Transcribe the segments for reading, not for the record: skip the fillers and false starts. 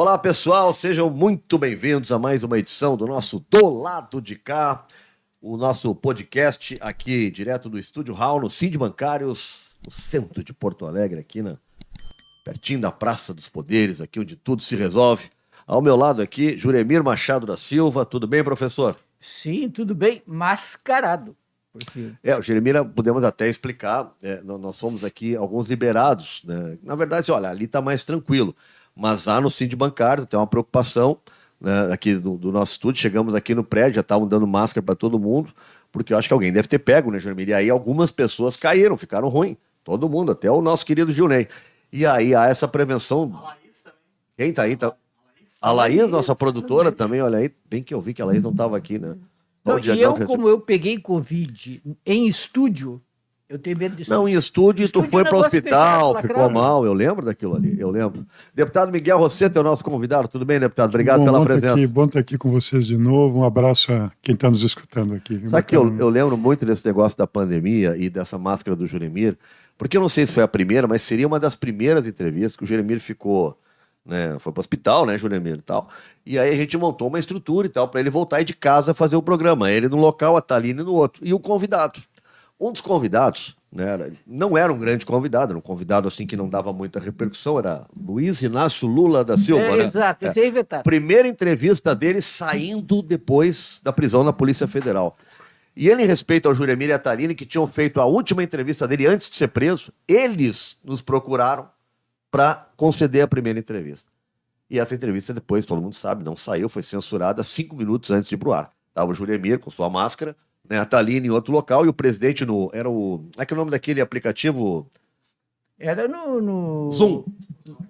Olá, pessoal, sejam muito bem-vindos a mais uma edição do nosso Do Lado de Cá, o nosso podcast aqui direto do Estúdio Hall, no Sind Bancários, no centro de Porto Alegre, aqui pertinho da Praça dos Poderes, aqui onde tudo se resolve. Ao meu lado aqui, Juremir Machado da Silva. Tudo bem, professor? Sim, tudo bem, mascarado. Porque... O Juremir, podemos até explicar, nós somos aqui alguns liberados, né? Na verdade, olha, ali está mais tranquilo. Mas lá no Sind Bancário tem uma preocupação, né, aqui do nosso estúdio. Chegamos aqui no prédio, já estavam dando máscara para todo mundo, porque eu acho que alguém deve ter pego, né, Juremir? E aí algumas pessoas caíram, ficaram ruim. Todo mundo, até o nosso querido Gilney. E aí há essa prevenção. A Laís também. Quem tá aí? A Laís, nossa produtora também, olha aí. Bem que eu vi que a Laís não estava aqui, né? Não, e eu, como eu peguei Covid em estúdio, eu tenho medo disso. Não, em estúdio tu foi para o hospital, ficou mal, eu lembro daquilo ali, eu lembro. Deputado Miguel Rosseto é o nosso convidado, tudo bem, deputado? Obrigado pela presença. Bom estar aqui com vocês de novo, um abraço a quem está nos escutando aqui. Sabe que eu lembro muito desse negócio da pandemia e dessa máscara do Juremir, porque eu não sei se foi a primeira, mas seria uma das primeiras entrevistas que o Juremir ficou, né, foi para o hospital, né, Juremir e tal, e aí a gente montou uma estrutura e tal, para ele voltar aí de casa fazer o programa, ele no local, a Thaline no outro, e o convidado. Um dos convidados, né, não era um grande convidado, era um convidado assim que não dava muita repercussão, era Luiz Inácio Lula da Silva. Né? Exato, eu sei inventar. Primeira entrevista dele saindo depois da prisão na Polícia Federal. E ele, em respeito ao Juremir e a Thaline, que tinham feito a última entrevista dele antes de ser preso, eles nos procuraram para conceder a primeira entrevista. E essa entrevista depois, todo mundo sabe, não saiu, foi censurada 5 minutos antes de ir pro ar. Estava o Juremir com sua máscara, né, a Thaline em outro local, e o presidente era o... Como é que é o nome daquele aplicativo? Era no... Zoom.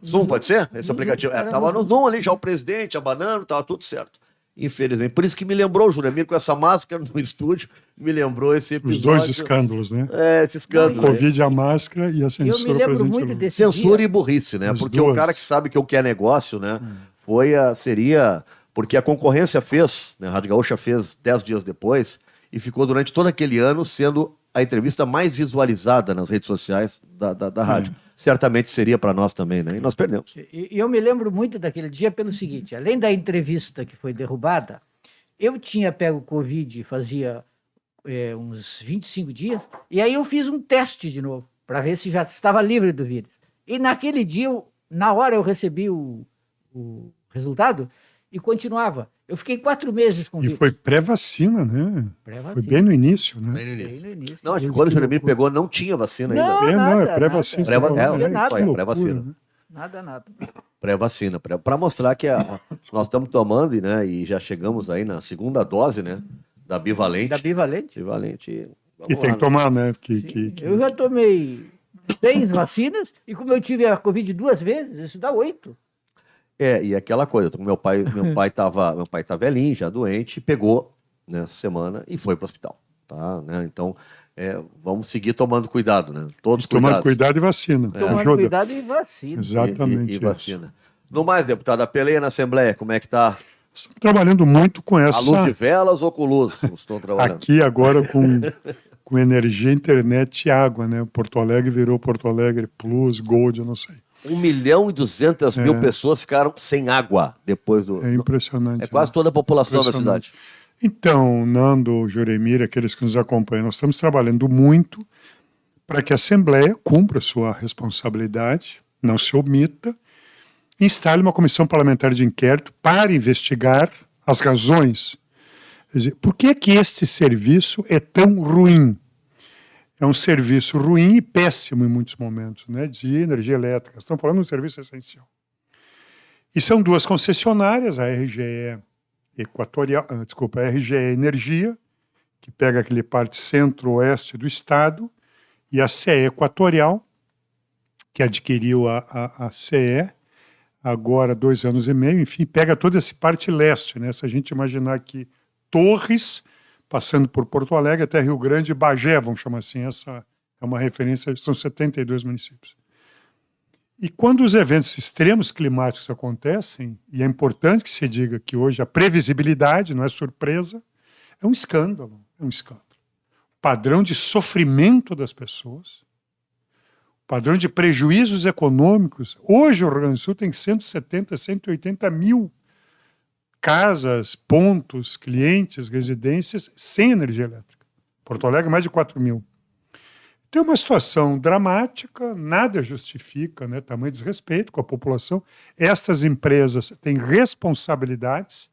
Zoom, pode ser? Esse aplicativo. Tava no Zoom ali, já o presidente, abanando, tava tudo certo. Infelizmente. Por isso que me lembrou o Juremir com essa máscara no estúdio, me lembrou esse episódio. Os dois escândalos, né? Esse escândalo. O Covid, a máscara e a censura. Eu me lembro muito desse censura dia. E burrice, né? As Porque duas. o cara que sabe que o que é negócio, né? Seria... Porque a concorrência fez, né? A Rádio Gaúcha fez 10 dias depois e ficou durante todo aquele ano sendo a entrevista mais visualizada nas redes sociais da rádio. Certamente seria para nós também, né? E nós perdemos. E eu me lembro muito daquele dia pelo seguinte, além da entrevista que foi derrubada, eu tinha pego Covid fazia uns 25 dias, e aí eu fiz um teste de novo, para ver se já estava livre do vírus. E naquele dia, na hora eu recebi o resultado e continuava. Eu fiquei 4 meses com vírus. E foi pré-vacina, né? Pré-vacina. Foi bem no início, né? Bem no início. Não, acho que quando o Juremir pegou, não tinha vacina ainda. Não, É nada, pré-vacina. Pré-vacina. Nada. Pré-vacina. Para mostrar que nós estamos tomando, né? E já chegamos aí na segunda dose, né? Da bivalente. Da bivalente? Bivalente. E tem que tomar, né? Eu já tomei 6 vacinas e como eu tive a Covid 2 vezes, isso dá 8. E aquela coisa, meu pai tá velhinho, já doente, pegou nessa semana e foi para o hospital, tá? Né? Então, vamos seguir tomando cuidado, né? Todos tomando cuidado e vacina. Tomando Ajuda. cuidado e vacina. Exatamente. E vacina. No mais, deputado, a peleia na Assembleia, como é que tá? Estamos trabalhando muito com A essa... luz de velas ou com luz? Estão trabalhando. Aqui agora com energia, internet e água, né? Porto Alegre virou Porto Alegre Plus, Gold, eu não sei. 1.200.000 pessoas ficaram sem água depois do... É impressionante. É quase toda a população da cidade. Então, Nando, Juremir, aqueles que nos acompanham, nós estamos trabalhando muito para que a Assembleia cumpra a sua responsabilidade, não se omita, instale uma comissão parlamentar de inquérito para investigar as razões. Quer dizer, por que este serviço é tão ruim? É um serviço ruim e péssimo em muitos momentos, né, de energia elétrica. Estamos falando de um serviço essencial. E são 2 concessionárias, a RGE Equatorial, a RGE Energia, que pega aquele parte centro-oeste do estado, e a CE Equatorial, que adquiriu a CE, agora 2 anos e meio, enfim, pega toda essa parte leste, né? Se a gente imaginar que Torres, passando por Porto Alegre até Rio Grande e Bagé, vamos chamar assim, essa é uma referência, são 72 municípios. E quando os eventos extremos climáticos acontecem, e é importante que se diga que hoje a previsibilidade não é surpresa, é um escândalo, O padrão de sofrimento das pessoas, o padrão de prejuízos econômicos. Hoje o Rio Grande do Sul tem 170, 180 mil casas, pontos, clientes, residências sem energia elétrica. Porto Alegre, mais de 4 mil. Tem uma situação dramática, nada justifica, né, tamanho desrespeito com a população. Estas empresas têm responsabilidades,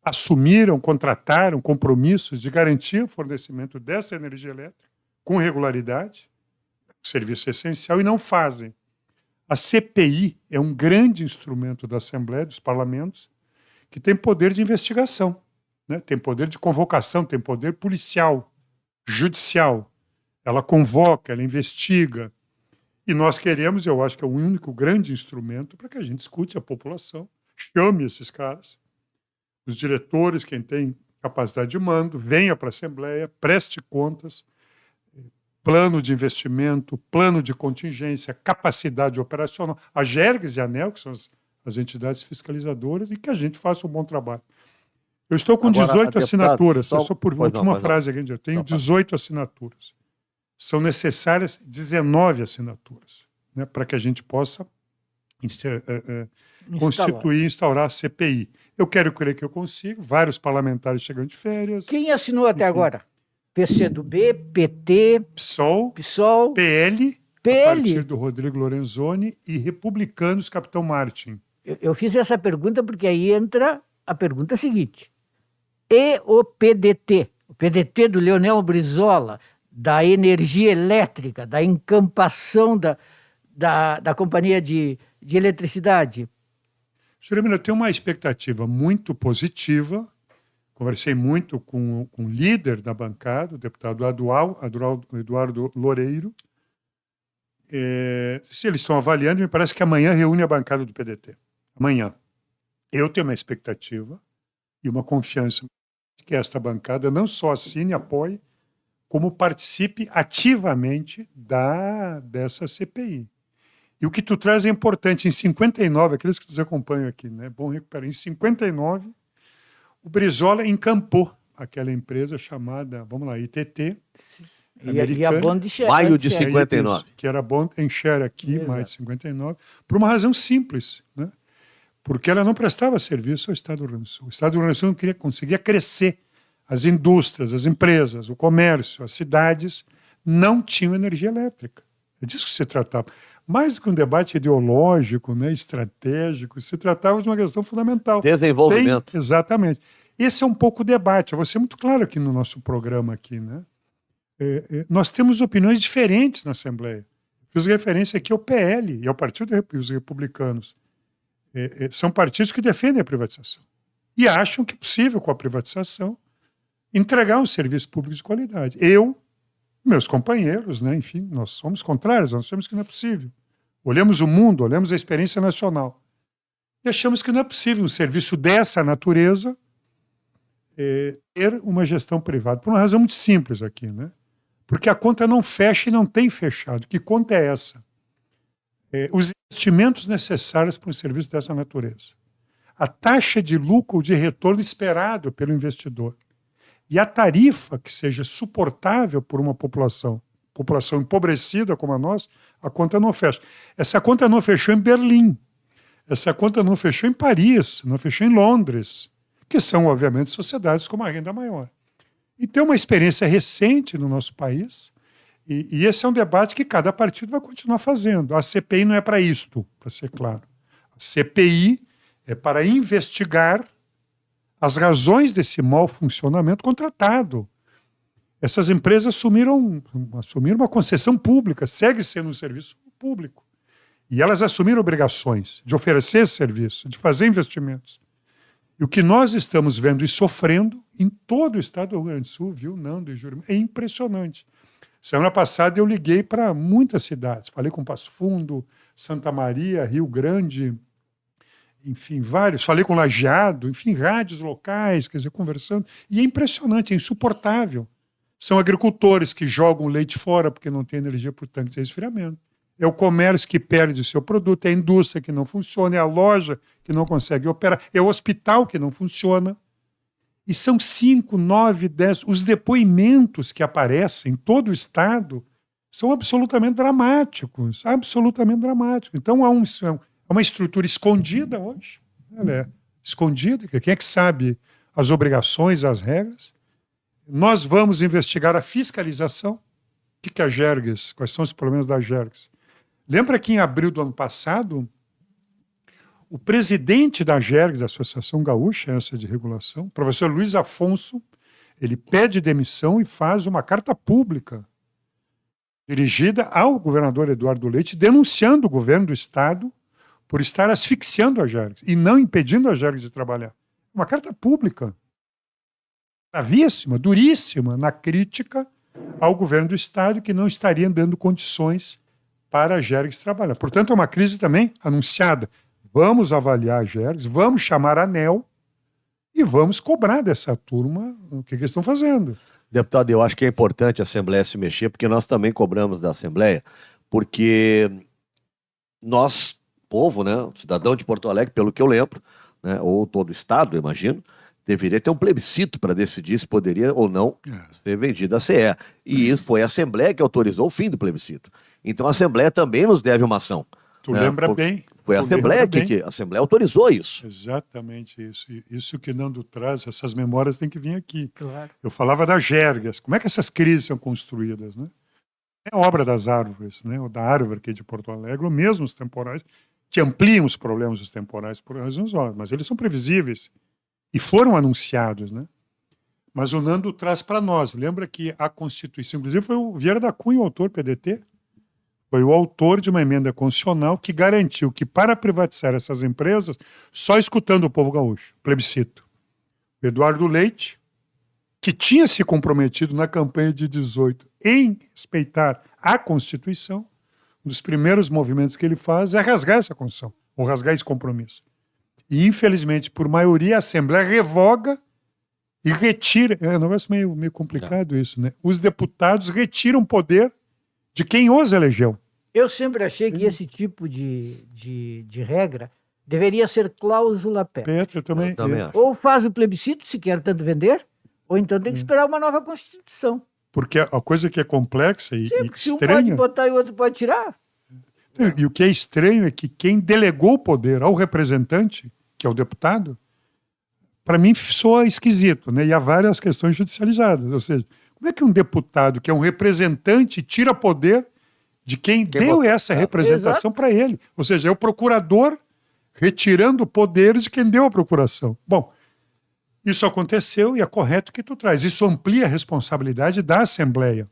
assumiram, contrataram compromissos de garantir o fornecimento dessa energia elétrica com regularidade, serviço essencial, e não fazem. A CPI é um grande instrumento da Assembleia, dos parlamentos, que tem poder de investigação, né? Tem poder de convocação, tem poder policial, judicial. Ela convoca, ela investiga. E nós queremos, eu acho que é o único grande instrumento para que a gente escute a população, chame esses caras, os diretores, quem tem capacidade de mando, venha para a Assembleia, preste contas, plano de investimento, plano de contingência, capacidade operacional, a Gerges e a ANEEL, que são as entidades fiscalizadoras, e que a gente faça um bom trabalho. Eu estou com Agora, 18 deputado, assinaturas, só só por pois última não. frase aqui, eu tenho 18 assinaturas. São necessárias 19 assinaturas, né, para que a gente possa constituir e instaurar a CPI. Eu quero crer que eu consigo, vários parlamentares chegando de férias. Quem assinou até Enfim. agora? PCdoB, PT, PSOL, PSOL, PL, a PL. partir do Rodrigo Lorenzoni, e Republicanos, Capitão Martin. Eu fiz essa pergunta porque aí entra a pergunta seguinte. E o PDT do Leonel Brizola, da energia elétrica, da encampação da companhia de eletricidade? Juremina, eu tenho uma expectativa muito positiva. Conversei muito com o líder da bancada, o deputado Eduardo Loureiro. Se eles estão avaliando, me parece que amanhã reúne a bancada do PDT. Amanhã. Eu tenho uma expectativa e uma confiança de que esta bancada não só assine, apoie, como participe ativamente dessa CPI. E o que tu traz é importante. Em 59, aqueles que nos acompanham aqui, né? Bom recuperar. Em 59, o Brizola encampou aquela empresa chamada, vamos lá, ITT, E a Bond Share. Maio de 59. que era Bond and Share aqui, Exato. maio de 59, por uma razão simples, né? Porque ela não prestava serviço ao Estado do Rio Grande do Sul. O Estado do Rio Grande do Sul não conseguia crescer. As indústrias, as empresas, o comércio, as cidades não tinham energia elétrica. É disso que se tratava. Mais do que um debate ideológico, né, estratégico, se tratava de uma questão fundamental. Desenvolvimento. Exatamente. Esse é um pouco o debate. Eu vou ser muito claro aqui no nosso programa aqui, né? Nós temos opiniões diferentes na Assembleia. Fiz referência aqui ao PL e ao Partido dos Republicanos. São partidos que defendem a privatização e acham que é possível, com a privatização, entregar um serviço público de qualidade. Meus companheiros, né, enfim, nós somos contrários, nós achamos que não é possível. Olhamos o mundo, olhamos a experiência nacional e achamos que não é possível um serviço dessa natureza ter uma gestão privada. Por uma razão muito simples aqui, né? Porque a conta não fecha e não tem fechado. Que conta é essa? Os investimentos necessários para um serviço dessa natureza. A taxa de lucro ou de retorno esperado pelo investidor. E a tarifa que seja suportável por uma população empobrecida como a nossa, a conta não fecha. Essa conta não fechou em Berlim. Essa conta não fechou em Paris, não fechou em Londres, que são, obviamente, sociedades com uma renda maior. E tem uma experiência recente no nosso país, e esse é um debate que cada partido vai continuar fazendo. A CPI não é para isto, para ser claro. A CPI é para investigar as razões desse mau funcionamento contratado. Essas empresas assumiram uma concessão pública, segue sendo um serviço público. E elas assumiram obrigações de oferecer esse serviço, de fazer investimentos. E o que nós estamos vendo e sofrendo em todo o estado do Rio Grande do Sul, viu, Nando e Júlio, é impressionante. Semana passada eu liguei para muitas cidades, falei com Passo Fundo, Santa Maria, Rio Grande, enfim, vários, falei com Lajeado, enfim, rádios locais, quer dizer, conversando, e é impressionante, é insuportável. São agricultores que jogam leite fora porque não tem energia para o tanque de resfriamento. É o comércio que perde o seu produto, é a indústria que não funciona, é a loja que não consegue operar, é o hospital que não funciona. E são 5, 9, 10, os depoimentos que aparecem em todo o estado são absolutamente dramáticos, absolutamente dramáticos. Então, há uma estrutura escondida hoje, ela é escondida, quem é que sabe as obrigações, as regras? Nós vamos investigar a fiscalização. O que é a Gerges? Quais são os problemas da Gerges? Lembra que em abril do ano passado, o presidente da Gerges, da Associação Gaúcha, essa de regulação, o professor Luiz Afonso, ele pede demissão e faz uma carta pública dirigida ao governador Eduardo Leite, denunciando o governo do estado por estar asfixiando a Gerges e não impedindo a Gerges de trabalhar. Uma carta pública, gravíssima, duríssima, na crítica ao governo do estado, que não estaria dando condições para a Gerges trabalhar. Portanto, é uma crise também anunciada. Vamos avaliar a Gerges, vamos chamar a ANEEL e vamos cobrar dessa turma o que eles estão fazendo. Deputado, eu acho que é importante a Assembleia se mexer, porque nós também cobramos da Assembleia, porque nós, povo, né, cidadão de Porto Alegre, pelo que eu lembro, né, ou todo o estado, eu imagino, deveria ter um plebiscito para decidir se poderia ou não ser vendida a CE. E foi a Assembleia que autorizou o fim do plebiscito. Então a Assembleia também nos deve uma ação. Tu lembra bem. Foi a Assembleia que a Assembleia autorizou isso. Exatamente isso. Isso que o Nando traz, essas memórias têm que vir aqui. Claro. Eu falava das Gerges. Como é que essas crises são construídas, né? É a obra das árvores, né? Ou da árvore aqui de Porto Alegre, ou mesmo os temporais, que ampliam os problemas dos temporais por razões óbvias, mas eles são previsíveis e foram anunciados, né? Mas o Nando traz para nós. Lembra que a Constituição, inclusive foi o Vieira da Cunha, o autor PDT, foi o autor de uma emenda constitucional que garantiu que para privatizar essas empresas, só escutando o povo gaúcho, plebiscito. O Eduardo Leite, que tinha se comprometido na campanha de 18 em respeitar a Constituição, um dos primeiros movimentos que ele faz é rasgar essa Constituição, ou rasgar esse compromisso. E, infelizmente, por maioria, a Assembleia revoga e retira. É um negócio meio complicado isso, né? Os deputados retiram poder de quem os elegeu. Eu sempre achei que esse tipo de regra deveria ser cláusula pétrea. Eu também acho. Ou faz o plebiscito, se quer tanto vender, ou então tem que esperar uma nova Constituição. Porque a coisa que é complexa e Se um estranha... pode botar e o outro pode tirar. E o que é estranho é que quem delegou o poder ao representante, que é o deputado, para mim soa esquisito, né? E há várias questões judicializadas. Ou seja, como é que um deputado, que é um representante, tira poder de quem deu essa representação para ele? Ou seja, é o procurador retirando o poder de quem deu a procuração. Bom, isso aconteceu e é correto que tu traz. Isso amplia a responsabilidade da Assembleia.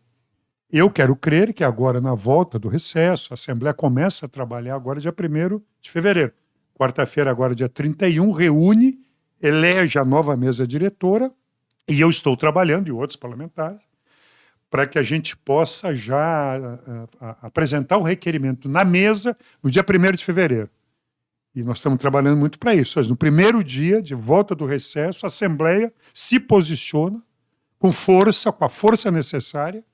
Eu quero crer que agora, na volta do recesso, a Assembleia começa a trabalhar agora dia 1º de fevereiro. Quarta-feira, agora dia 31, reúne, elege a nova mesa diretora, e eu estou trabalhando, e outros parlamentares, para que a gente possa já apresentar o requerimento na mesa no dia 1º de fevereiro. E nós estamos trabalhando muito para isso. No primeiro dia de volta do recesso, a Assembleia se posiciona com força, com a força necessária,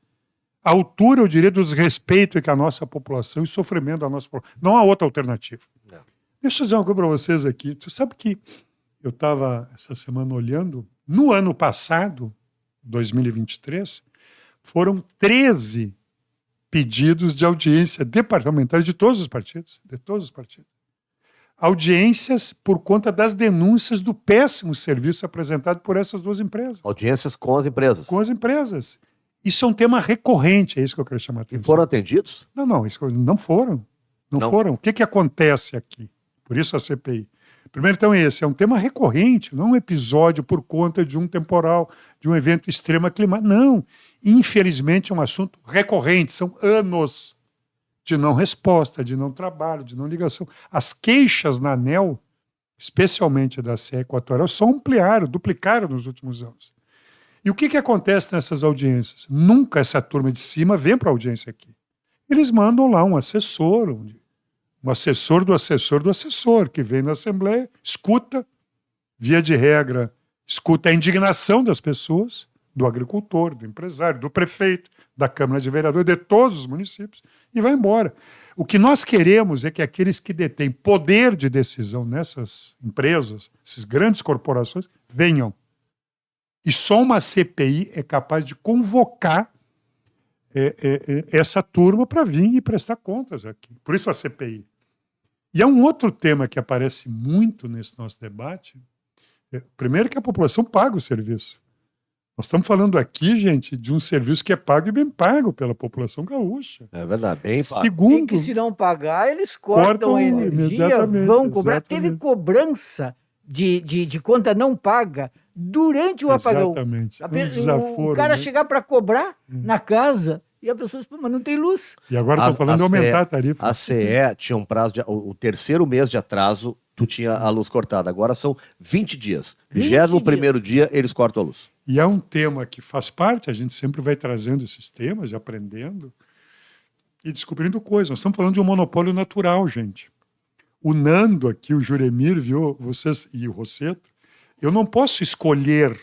à altura, eu diria, do desrespeito que a nossa população e o sofrimento da nossa população. Não há outra alternativa. Não. Deixa eu dizer uma coisa para vocês aqui. Tu sabe que eu estava essa semana olhando, no ano passado, 2023, foram 13 pedidos de audiência departamentar de todos os partidos. Audiências por conta das denúncias do péssimo serviço apresentado por essas duas empresas. Audiências com as empresas. Com as empresas. Isso é um tema recorrente, é isso que eu quero chamar a atenção. E foram atendidos? Não, não foram. Não foram. O que acontece aqui? Por isso a CPI. Primeiro, então, esse é um tema recorrente, não um episódio por conta de um temporal, de um evento extremo climático. Não. Infelizmente, é um assunto recorrente. São anos de não resposta, de não trabalho, de não ligação. As queixas na ANEEL, especialmente da CE Equatorial, só ampliaram, duplicaram nos últimos anos. E o que acontece nessas audiências? Nunca essa turma de cima vem para a audiência aqui. Eles mandam lá um assessor do assessor, que vem na Assembleia, escuta, via de regra, escuta a indignação das pessoas, do agricultor, do empresário, do prefeito, da Câmara de Vereadores, de todos os municípios, e vai embora. O que nós queremos é que aqueles que detêm poder de decisão nessas empresas, essas grandes corporações, venham. E só uma CPI é capaz de convocar essa turma para vir e prestar contas aqui. Por isso a CPI. E há um outro tema que aparece muito nesse nosso debate. Primeiro que a população paga o serviço. Nós estamos falando aqui, gente, de um serviço que é pago e bem pago pela população gaúcha. É verdade, bem pago. Segundo, E que se não pagar, eles cortam a energia, vão cobrar. Teve cobrança de conta não paga durante o apagão. Exatamente. O cara chegar para cobrar na casa e a pessoa diz, mas não tem luz. E agora estão falando de aumentar a tarifa. A CE tinha um prazo, o terceiro mês de atraso, tu tinha a luz cortada. Agora são 20 dias. 21º dia, eles cortam a luz. E é um tema que faz parte, a gente sempre vai trazendo esses temas, e aprendendo e descobrindo coisas. Nós estamos falando de um monopólio natural, gente. O Nando aqui, o Juremir, viu, vocês e o Rosseto, eu não posso escolher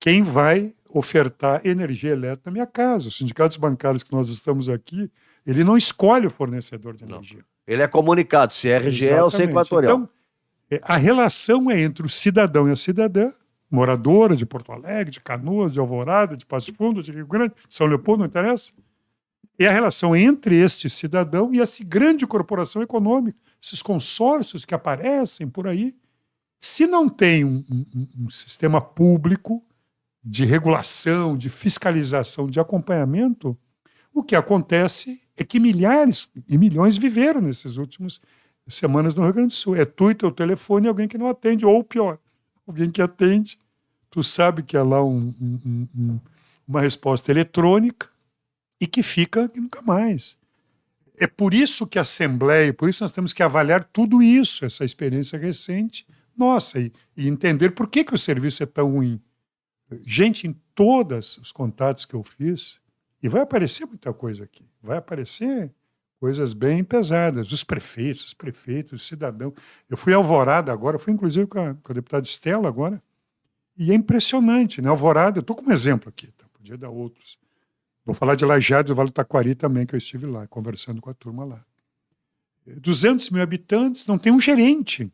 quem vai ofertar energia elétrica na minha casa. Os sindicatos bancários que nós estamos aqui, ele não escolhe o fornecedor de energia. Ele é comunicado, se é RGE ou se é Equatorial. Então, a relação é entre o cidadão e a cidadã, moradora de Porto Alegre, de Canoas, de Alvorada, de Passo Fundo, de Rio Grande, de São Leopoldo, não interessa. É a relação entre este cidadão e essa grande corporação econômica, esses consórcios que aparecem por aí. Se não tem um sistema público de regulação, de fiscalização, de acompanhamento, o que acontece é que milhares e milhões viveram nesses últimos semanas no Rio Grande do Sul. É tu e teu telefone e alguém que não atende, ou pior, alguém que atende, tu sabe que é lá uma resposta eletrônica e que fica e nunca mais. É por isso que a Assembleia, por isso nós temos que avaliar tudo isso, essa experiência recente, nossa, e entender por que o serviço é tão ruim. Gente, em todos os contatos que eu fiz, e vai aparecer muita coisa aqui, vai aparecer coisas bem pesadas, os prefeitos, os cidadãos. Eu fui a Alvorada agora, fui inclusive com a deputada Estela agora, e é impressionante, né? Alvorada, eu estou com um exemplo aqui, tá? Podia dar outros. Vou falar de Lajeado e Vale do Taquari também, que eu estive lá, conversando com a turma lá. 200 mil habitantes, não tem um gerente.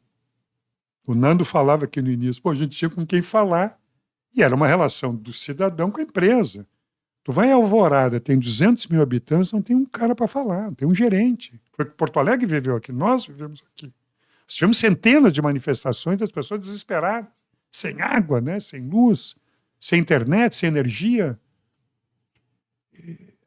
O Nando falava aqui no início, a gente tinha com quem falar, e era uma relação do cidadão com a empresa. Tu vai a Alvorada, tem 200 mil habitantes, não tem um cara para falar, não tem um gerente. Foi que Porto Alegre viveu aqui, nós vivemos aqui. Nós tivemos centenas de manifestações das pessoas desesperadas, sem água, né? Sem luz, sem internet, sem energia.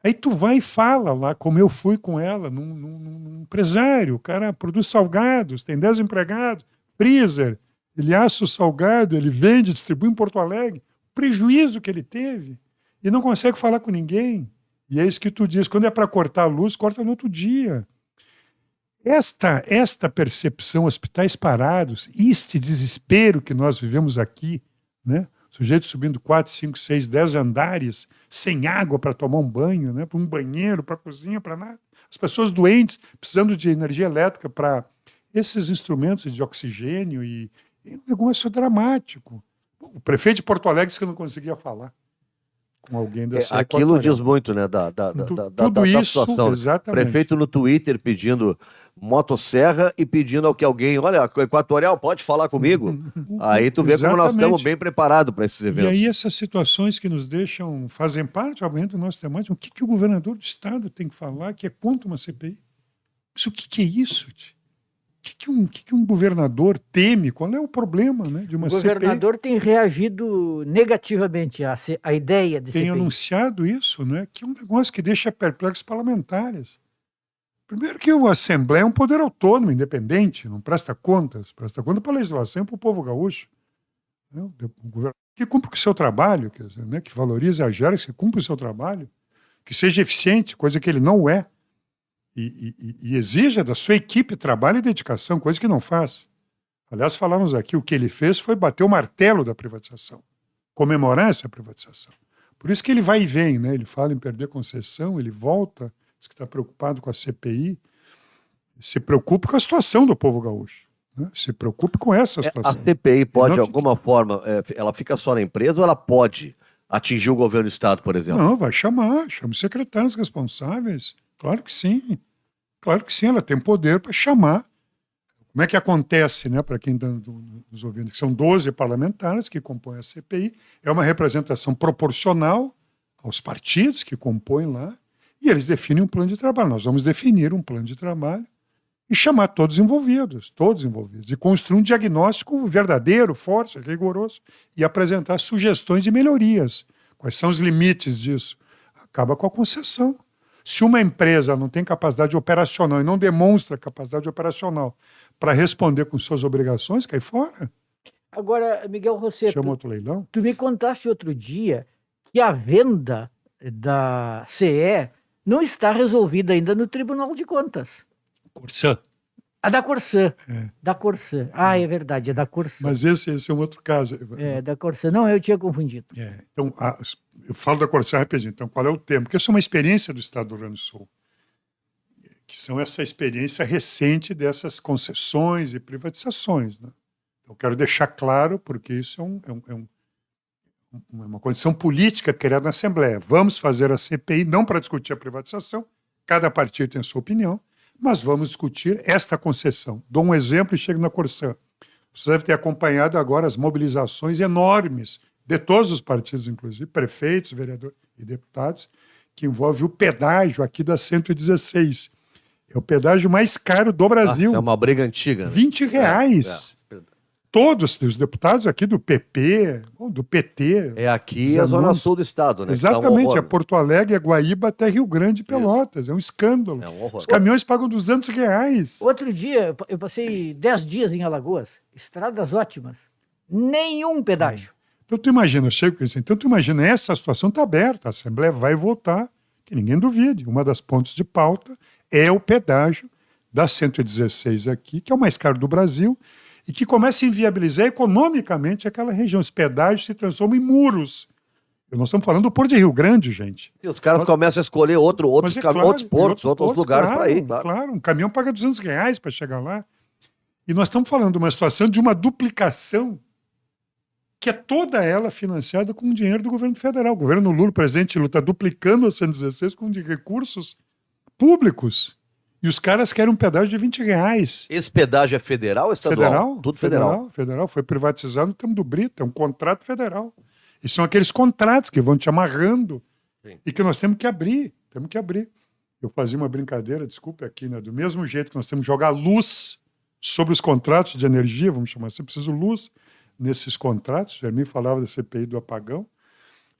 Aí tu vai e fala lá, como eu fui com ela, num empresário, o cara produz salgados, tem 10 empregados, freezer, ele assa o salgado, ele vende, distribui em Porto Alegre, o prejuízo que ele teve, e não consegue falar com ninguém. E é isso que tu diz, quando é para cortar a luz, corta no outro dia. Esta percepção, hospitais parados, este desespero que nós vivemos aqui, né? Sujeito subindo 4, 5, 6, 10 andares, sem água para tomar um banho, né? Para um banheiro, para a cozinha, para nada. As pessoas doentes, precisando de energia elétrica para esses instrumentos de oxigênio, e é um negócio dramático. O prefeito de Porto Alegre disse que não conseguia falar com alguém dessa aquilo diz muito, né, da isso, situação. Exatamente. Prefeito no Twitter pedindo motosserra e pedindo que alguém, olha, o Equatorial pode falar comigo. Aí tu vê como nós estamos bem preparados para esses eventos. E aí essas situações que nos deixam, fazem parte, obviamente, do nosso temático, o que o governador do estado tem que falar que é contra uma CPI? Mas o que é isso, tio? O que um governador teme? Qual é o problema, né, de uma CPI? O governador tem reagido negativamente à ideia de CPI. Tem anunciado isso, né, que é um negócio que deixa perplexos parlamentares. Primeiro que a Assembleia é um poder autônomo, independente, não presta contas para a legislação e para o povo gaúcho. Né? O governo que cumpre o seu trabalho, quer dizer, né, que valorize a Agera, que cumpre o seu trabalho, que seja eficiente, coisa que ele não é. E exija da sua equipe trabalho e dedicação, coisa que não faz. Aliás, falamos aqui, o que ele fez foi bater o martelo da privatização, comemorar essa privatização. Por isso que ele vai e vem, né? Ele fala em perder concessão, ele volta, diz que está preocupado com a CPI, se preocupe com a situação do povo gaúcho, né? Se preocupe com essa situação. A CPI pode, de alguma forma, ela fica só na empresa ou ela pode atingir o governo do estado, por exemplo? Não, vai chama os secretários responsáveis. Claro que sim. Claro que sim, ela tem poder para chamar. Como é que acontece, né, para quem está nos ouvindo? Que são 12 parlamentares que compõem a CPI, é uma representação proporcional aos partidos que compõem lá, e eles definem um plano de trabalho. Nós vamos definir um plano de trabalho e chamar todos envolvidos, e construir um diagnóstico verdadeiro, forte, rigoroso, e apresentar sugestões de melhorias. Quais são os limites disso? Acaba com a concessão. Se uma empresa não tem capacidade operacional e não demonstra capacidade operacional para responder com suas obrigações, cai fora. Agora, Miguel Rosseto, Chama outro leilão. tu me contaste outro dia que a venda da CE não está resolvida ainda no Tribunal de Contas. Corsã. A da Corsã. É. Da Corsã. Ah, é verdade, é da Corsã. Mas esse é um outro caso. É, da Corsã. Não, eu tinha confundido. É. Então, eu falo da Corsã rapidinho. Então, qual é o tema? Porque isso é uma experiência do Estado do Rio Grande do Sul, que são essa experiência recente dessas concessões e privatizações, né? Eu quero deixar claro, porque isso é uma condição política criada na Assembleia. Vamos fazer a CPI não para discutir a privatização, cada partido tem a sua opinião, mas vamos discutir esta concessão. Dou um exemplo e chego na Corsã. Você deve ter acompanhado agora as mobilizações enormes de todos os partidos, inclusive prefeitos, vereadores e deputados, que envolve o pedágio aqui da 116. É o pedágio mais caro do Brasil. É uma briga antiga. Né? R$20. Todos os deputados aqui do PP, do PT. É aqui a Zona Sul do Estado, né? Exatamente, Tá é Porto Alegre, é Guaíba até Rio Grande e Pelotas. É um escândalo. É um horror. Os caminhões pagam R$200. Outro dia, eu passei 10 dias em Alagoas, estradas ótimas, nenhum pedágio. Então tu imagina, essa situação está aberta, a Assembleia vai votar, que ninguém duvide. Uma das pontos de pauta é o pedágio da 116 aqui, que é o mais caro do Brasil, e que começa a inviabilizar economicamente aquela região. Os pedágios se transformam em muros. Nós estamos falando do Porto de Rio Grande, gente. E os caras começam a escolher outros portos, outros lugares para ir. Claro, um caminhão paga R$200 para chegar lá. E nós estamos falando de uma situação de uma duplicação que é toda ela financiada com o dinheiro do governo federal. O governo Lula, o presidente Lula, está duplicando a 116 com recursos públicos. E os caras querem um pedágio de R$20. Esse pedágio é federal ou estadual? Federal. Tudo federal. Federal. Foi privatizado no tempo do Brito. É um contrato federal. E são aqueles contratos que vão te amarrando. Sim. E que nós temos que abrir. Eu fazia uma brincadeira, desculpe aqui, né? Do mesmo jeito que nós temos que jogar luz sobre os contratos de energia, vamos chamar assim, preciso luz nesses contratos. O Jeremy falava da CPI do apagão.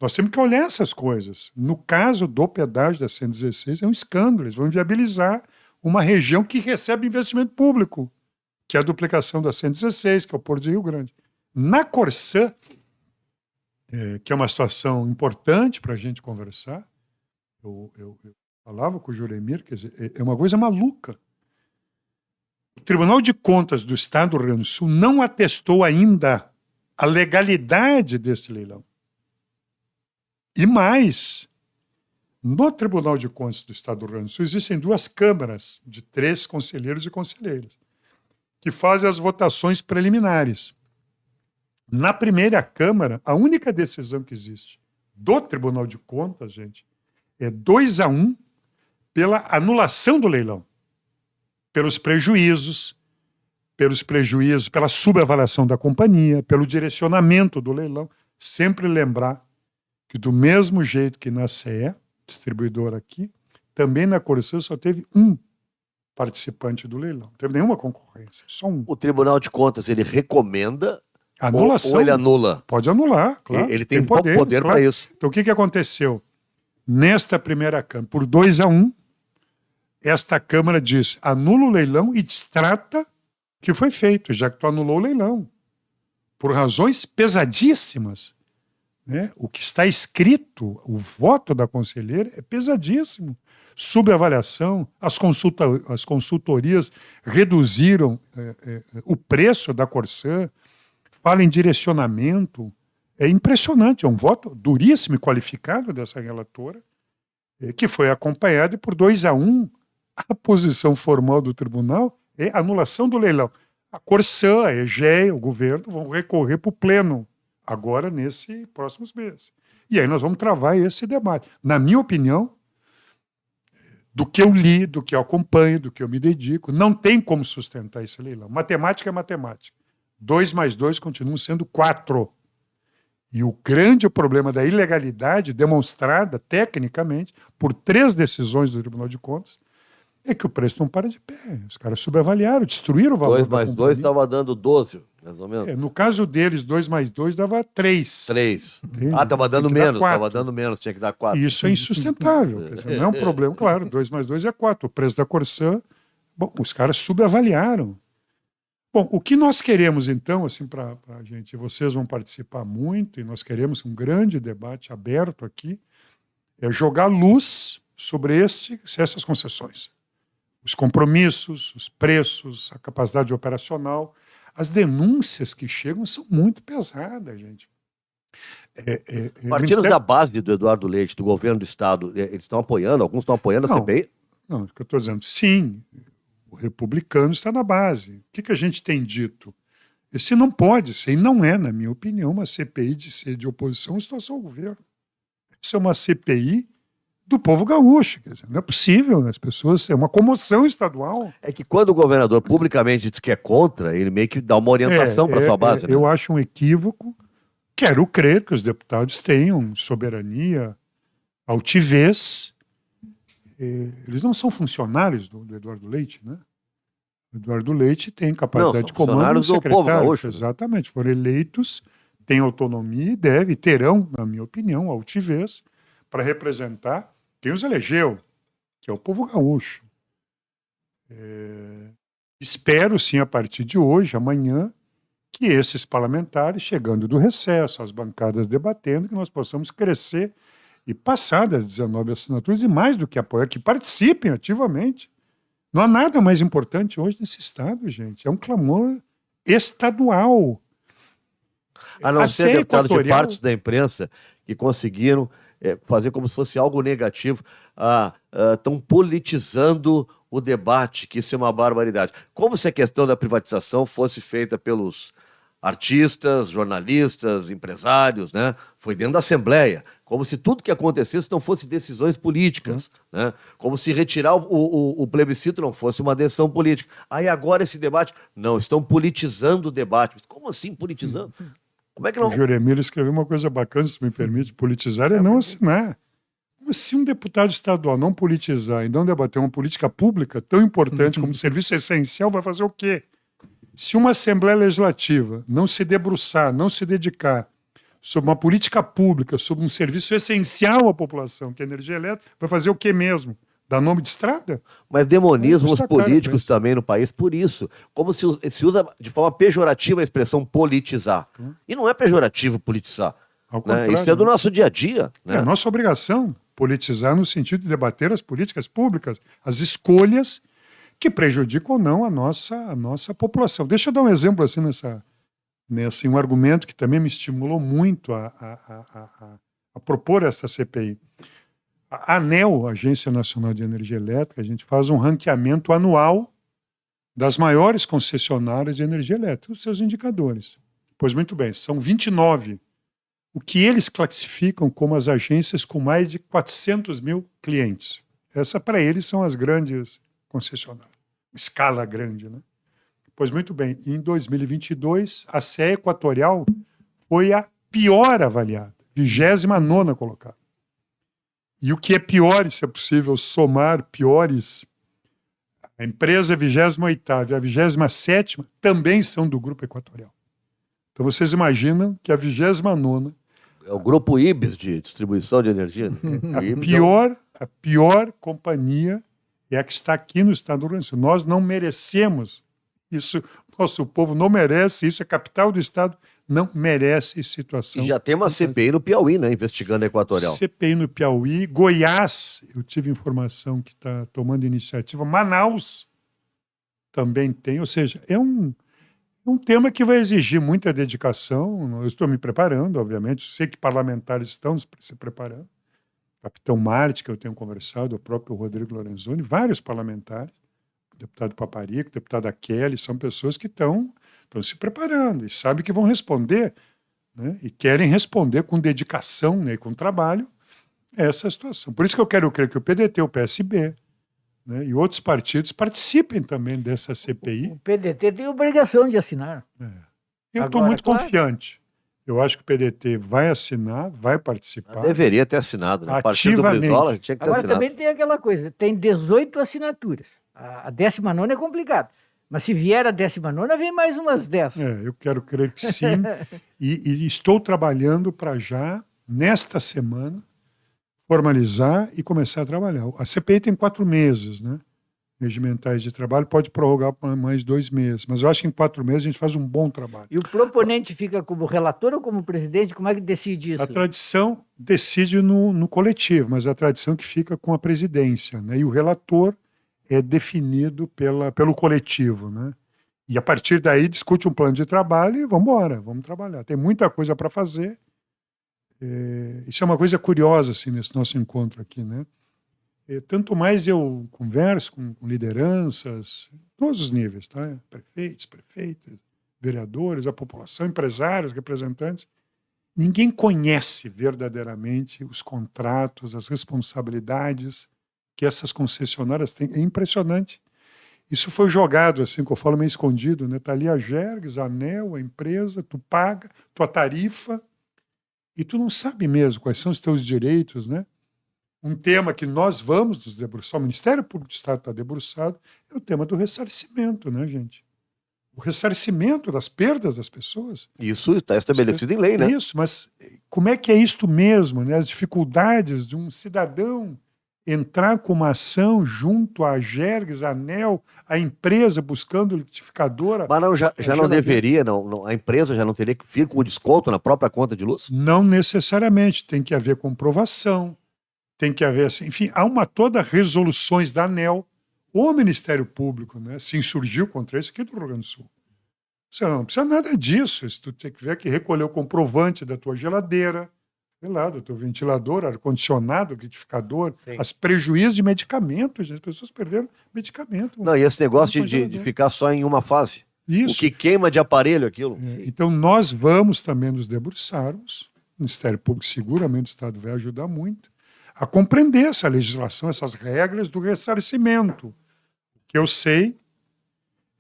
Nós temos que olhar essas coisas. No caso do pedágio da 116, é um escândalo. Eles vão inviabilizar uma região que recebe investimento público, que é a duplicação da 116, que é o Porto de Rio Grande. Na Corsã, que é uma situação importante para a gente conversar, eu falava com o Juremir, quer dizer, é uma coisa maluca. O Tribunal de Contas do Estado do Rio Grande do Sul não atestou ainda a legalidade desse leilão. E mais, no Tribunal de Contas do Estado do Rio Grande do Sul existem 2 câmaras de 3 conselheiros e conselheiras que fazem as votações preliminares. Na primeira Câmara, a única decisão que existe do Tribunal de Contas, gente, é 2-1 pela anulação do leilão, pelos prejuízos, pela subavaliação da companhia, pelo direcionamento do leilão. Sempre lembrar que do mesmo jeito que na CE, distribuidora aqui, também na Corsã só teve um participante do leilão. Não teve nenhuma concorrência, só um. O Tribunal de Contas, ele recomenda anulação. Ou ele anula? Pode anular, claro. Ele tem poder para isso. Então o que aconteceu? Nesta primeira Câmara, por 2-1, esta Câmara diz, anula o leilão e destrata o que foi feito, já que tu anulou o leilão. Por razões pesadíssimas. Né? O que está escrito, o voto da conselheira é pesadíssimo. Subavaliação, as consultorias reduziram o preço da Corsã, fala em direcionamento. É impressionante, é um voto duríssimo e qualificado dessa relatora, que foi acompanhado e por 2-1. A posição formal do tribunal é anulação do leilão. A Corsã, a EGEA, o governo vão recorrer para o pleno agora nesses próximos meses. E aí nós vamos travar esse debate. Na minha opinião, do que eu li, do que eu acompanho, do que eu me dedico, não tem como sustentar esse leilão. Matemática é matemática. 2 mais 2 continuam sendo 4. E o grande problema da ilegalidade demonstrada tecnicamente por 3 decisões do Tribunal de Contas é que o preço não para de pé. Os caras subavaliaram, destruíram o valor 2 da mais companhia. 2 estava dando 12, mais ou menos. No caso deles, 2 mais 2 dava 3. 3. Entende? Estava dando Tinha que dar menos, estava 4. dando menos, tinha que dar 4. Isso é insustentável. Quer dizer, não é um problema, claro, 2 mais 2 é 4. O preço da Corsã, bom, os caras subavaliaram. Bom, o que nós queremos, então, assim, para a gente, vocês vão participar muito, e nós queremos um grande debate aberto aqui, é jogar luz sobre essas concessões. Os compromissos, os preços, a capacidade operacional. As denúncias que chegam são muito pesadas, gente. Partindo da base do Eduardo Leite, do governo do Estado, eles estão apoiando, alguns estão apoiando a CPI? Não, o que eu estou dizendo, sim, o republicano está na base. O que a gente tem dito? Esse não pode ser, e não é, na minha opinião, uma CPI de ser de oposição ou situação ao governo. Isso é uma CPI do povo gaúcho. Quer dizer, não é possível, as pessoas. É uma comoção estadual. É que quando o governador publicamente diz que é contra, ele meio que dá uma orientação para a sua base. Né? Eu acho um equívoco. Quero crer que os deputados tenham soberania, altivez. Eles não são funcionários do Eduardo Leite, né? O Eduardo Leite tem capacidade de comando. Do povo gaúcho. Exatamente, foram eleitos, têm autonomia e terão, na minha opinião, altivez para representar quem os elegeu, que é o povo gaúcho. Espero, sim, a partir de hoje, amanhã, que esses parlamentares, chegando do recesso, as bancadas debatendo, que nós possamos crescer e passar das 19 assinaturas e mais do que apoiar, que participem ativamente. Não há nada mais importante hoje nesse Estado, gente. É um clamor estadual. A não ser deputados de partes da imprensa que conseguiram fazer como se fosse algo negativo. Estão politizando o debate, que isso é uma barbaridade. Como se a questão da privatização fosse feita pelos artistas, jornalistas, empresários, né? Foi dentro da Assembleia. Como se tudo que acontecesse não fosse decisões políticas, né? Como se retirar o plebiscito não fosse uma decisão política. Aí agora esse debate, não, estão politizando o debate. Mas como assim politizando? Como é que não... O Juremir escreveu uma coisa bacana, se me permite, politizar é não assinar. Se um deputado estadual não politizar e não debater uma política pública tão importante como serviço essencial, vai fazer o quê? Se uma Assembleia Legislativa não se debruçar, não se dedicar sobre uma política pública, sobre um serviço essencial à população, que é a energia elétrica, vai fazer o quê mesmo? Dar nome de estrada? Mas demonizam os políticos também no país por isso. Como se usa de forma pejorativa a expressão politizar. E não é pejorativo politizar. Ao contrário, isso é do nosso dia a dia. Né? É a nossa obrigação politizar no sentido de debater as políticas públicas, as escolhas que prejudicam ou não a nossa população. Deixa eu dar um exemplo assim nesse um argumento que também me estimulou muito a propor essa CPI. A ANEEL, Agência Nacional de Energia Elétrica, a gente faz um ranqueamento anual das maiores concessionárias de energia elétrica, os seus indicadores. Pois muito bem, são 29. O que eles classificam como as agências com mais de 400 mil clientes. Essa, para eles, são as grandes concessionárias. Escala grande, né? Pois muito bem, em 2022, a CE Equatorial foi a pior avaliada, 29ª colocada. E o que é pior, se é possível somar piores, a empresa 28ª e a 27ª também são do Grupo Equatorial. Então vocês imaginam que a 29ª... É o Grupo Ibis de distribuição de energia. Né? A pior companhia é a que está aqui no Estado do Rio Grande do Sul. Nós não merecemos isso, nosso povo não merece isso, a capital do Estado não merece situação. E já tem uma CPI no Piauí, né, investigando a Equatorial. CPI no Piauí, Goiás, eu tive informação que está tomando iniciativa, Manaus também tem, ou seja, é um tema que vai exigir muita dedicação. Eu estou me preparando, obviamente, sei que parlamentares estão se preparando. Capitão Marte, que eu tenho conversado, o próprio Rodrigo Lorenzoni, vários parlamentares, o deputado Paparico, o deputado Kelly, são pessoas que estão se preparando e sabem que vão responder, né, e querem responder com dedicação, né, e com trabalho a essa situação. Por isso que eu quero crer que o PDT, o PSB, né, e outros partidos participem também dessa CPI. O PDT tem obrigação de assinar. Eu estou muito confiante. Eu acho que o PDT vai assinar, vai participar. Deveria ter assinado. Né? A partir do Brizola tinha que ter Agora assinado. também tem aquela coisa, tem 18 assinaturas. A 19ª é complicado. Mas se vier a 19ª, vem mais umas 10. Eu quero crer que sim. e estou trabalhando para já, nesta semana, formalizar e começar a trabalhar. A CPI tem 4 meses, né? Regimentais de trabalho, pode prorrogar por mais 2 meses. Mas eu acho que em 4 meses a gente faz um bom trabalho. E o proponente fica como relator ou como presidente? Como é que decide isso? A tradição decide no coletivo, mas a tradição que fica com a presidência, né? E o relator é definido pelo coletivo, né? E a partir daí discute um plano de trabalho e vamos embora, vamos trabalhar. Tem muita coisa para fazer. Isso é uma coisa curiosa assim, nesse nosso encontro aqui, né? Tanto mais eu converso com lideranças, todos os níveis, tá? Prefeitos, prefeitas, vereadores, a população, empresários, representantes. Ninguém conhece verdadeiramente os contratos, as responsabilidades que essas concessionárias têm. É impressionante. Isso foi jogado, assim, que eu falo, meio escondido, né? Está ali a Gergs, a ANEEL, a empresa, tu paga, tua tarifa, e tu não sabe mesmo quais são os teus direitos, né? Um tema que nós vamos nos debruçar, o Ministério Público do Estado está debruçado, é o tema do ressarcimento, né, gente? O ressarcimento das perdas das pessoas. Isso está estabelecido em lei, né? Isso, mas como é que é isto mesmo, né? As dificuldades de um cidadão entrar com uma ação junto à Gergs, à ANEEL, a empresa buscando liquidificadora. Mas não, já não deveria, a empresa já não teria que vir com o desconto na própria conta de luz? Não necessariamente, tem que haver comprovação. Tem que haver, assim, enfim, há toda resoluções da ANEEL. O Ministério Público, né, se insurgiu contra isso aqui do Rio Grande do Sul. Você não precisa nada disso. Tu tem que ver que recolher o comprovante da tua geladeira, sei lá, do teu ventilador, ar-condicionado, liquidificador, as prejuízos de medicamentos. As pessoas perderam medicamento. Não, e esse negócio de ficar só em uma fase. Isso. O que queima de aparelho aquilo. Então, nós vamos também nos debruçarmos. O Ministério Público, seguramente, o Estado vai ajudar muito a compreender essa legislação, essas regras do ressarcimento. O que eu sei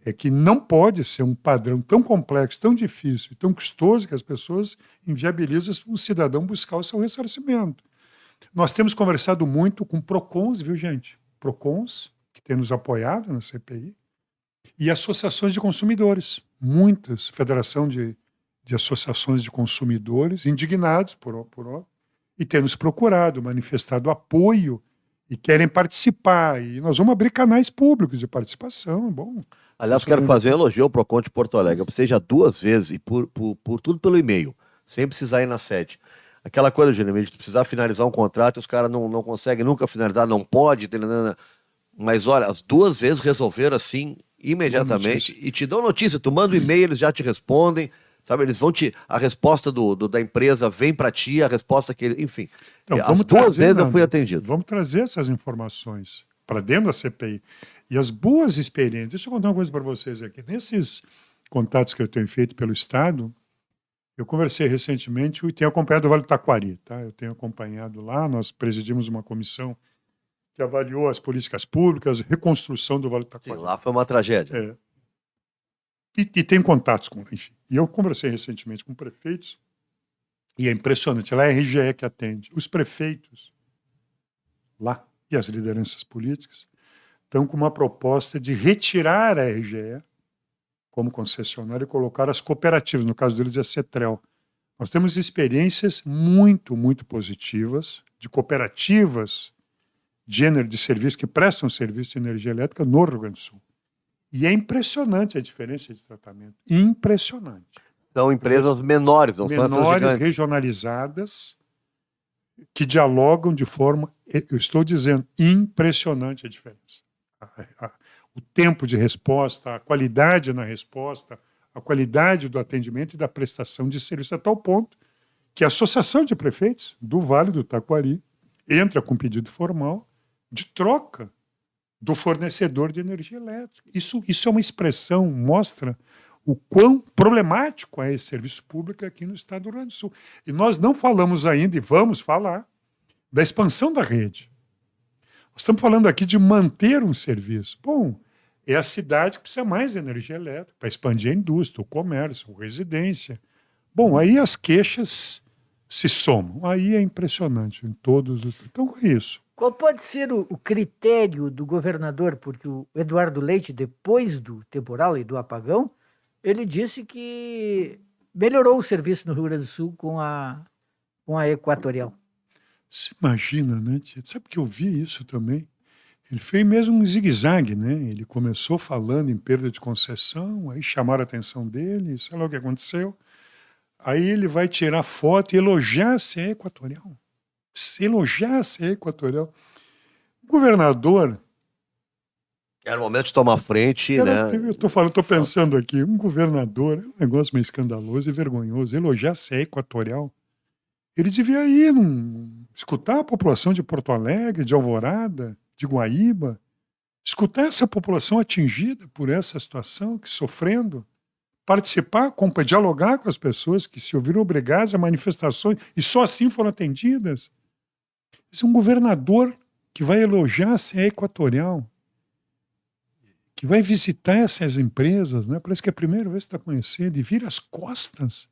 é que não pode ser um padrão tão complexo, tão difícil e tão custoso que as pessoas inviabilizam o cidadão buscar o seu ressarcimento. Nós temos conversado muito com PROCONs, viu, gente? PROCONs, que tem nos apoiado na CPI, e associações de consumidores. Muitas, Federação de Associações de Consumidores, indignados por óbvio, e têm nos procurado, manifestado apoio e querem participar. E nós vamos abrir canais públicos de participação. Bom. Aliás, quero fazer um elogio ao PROCON de Porto Alegre. Eu precisei já 2 vezes, e por tudo pelo e-mail, sem precisar ir na sede. Aquela coisa, geralmente, de precisar finalizar um contrato e os caras não conseguem nunca finalizar, não pode. Mas olha, as 2 vezes resolveram assim, imediatamente, e te dão notícia. Tu manda o e-mail, eles já te respondem. Sabe, eles vão a resposta da empresa vem para ti, a resposta que ele, enfim. Então, as 2 vezes eu fui atendido. Vamos trazer essas informações para dentro da CPI. E as boas experiências. Deixa eu contar uma coisa para vocês aqui. Nesses contatos que eu tenho feito pelo Estado, eu conversei recentemente e tenho acompanhado o Vale do Taquari. Tá? Eu tenho acompanhado lá, nós presidimos uma comissão que avaliou as políticas públicas, reconstrução do Vale do Taquari. Sim, lá foi uma tragédia. E tem contatos com, enfim. E eu conversei recentemente com prefeitos e é impressionante. Lá é a RGE que atende. Os prefeitos lá e as lideranças políticas estão com uma proposta de retirar a RGE como concessionária e colocar as cooperativas. No caso deles é a CETREL. Nós temos experiências muito, muito positivas de cooperativas de serviço que prestam serviço de energia elétrica no Rio Grande do Sul. E é impressionante a diferença de tratamento. Impressionante. São empresas menores, não são essas gigantes. Regionalizadas, que dialogam de forma, eu estou dizendo, impressionante a diferença. O tempo de resposta, a qualidade na resposta, a qualidade do atendimento e da prestação de serviço, a tal ponto que a Associação de Prefeitos do Vale do Taquari entra com pedido formal de troca do fornecedor de energia elétrica. Isso é uma expressão, mostra o quão problemático é esse serviço público aqui no estado do Rio Grande do Sul. E nós não falamos ainda, e vamos falar, da expansão da rede. Nós estamos falando aqui de manter um serviço. Bom, é a cidade que precisa mais de energia elétrica para expandir a indústria, o comércio, a residência. Bom, aí as queixas se somam. Aí é impressionante em todos os... Então é isso. Qual pode ser o critério do governador? Porque o Eduardo Leite, depois do temporal e do apagão, ele disse que melhorou o serviço no Rio Grande do Sul com a Equatorial. Se imagina, né, tia? Sabe que eu vi isso também? Ele fez mesmo um zigue-zague, né? Ele começou falando em perda de concessão, aí chamaram a atenção dele, sei lá o que aconteceu. Aí ele vai tirar foto e elogiar a CE Equatorial. Elogiar a CE Equatorial. O governador... Era o momento de tomar frente, né? Eu estou pensando aqui, um governador, é um negócio meio escandaloso e vergonhoso, elogiar a CE Equatorial. Ele devia ir escutar a população de Porto Alegre, de Alvorada, de Guaíba, escutar essa população atingida por essa situação, que sofrendo, participar, dialogar com as pessoas que se ouviram obrigadas a manifestações e só assim foram atendidas. Esse é um governador que vai elogiar a CE Equatorial, que vai visitar essas empresas, né? Parece que é a primeira vez que está conhecendo, e vira as costas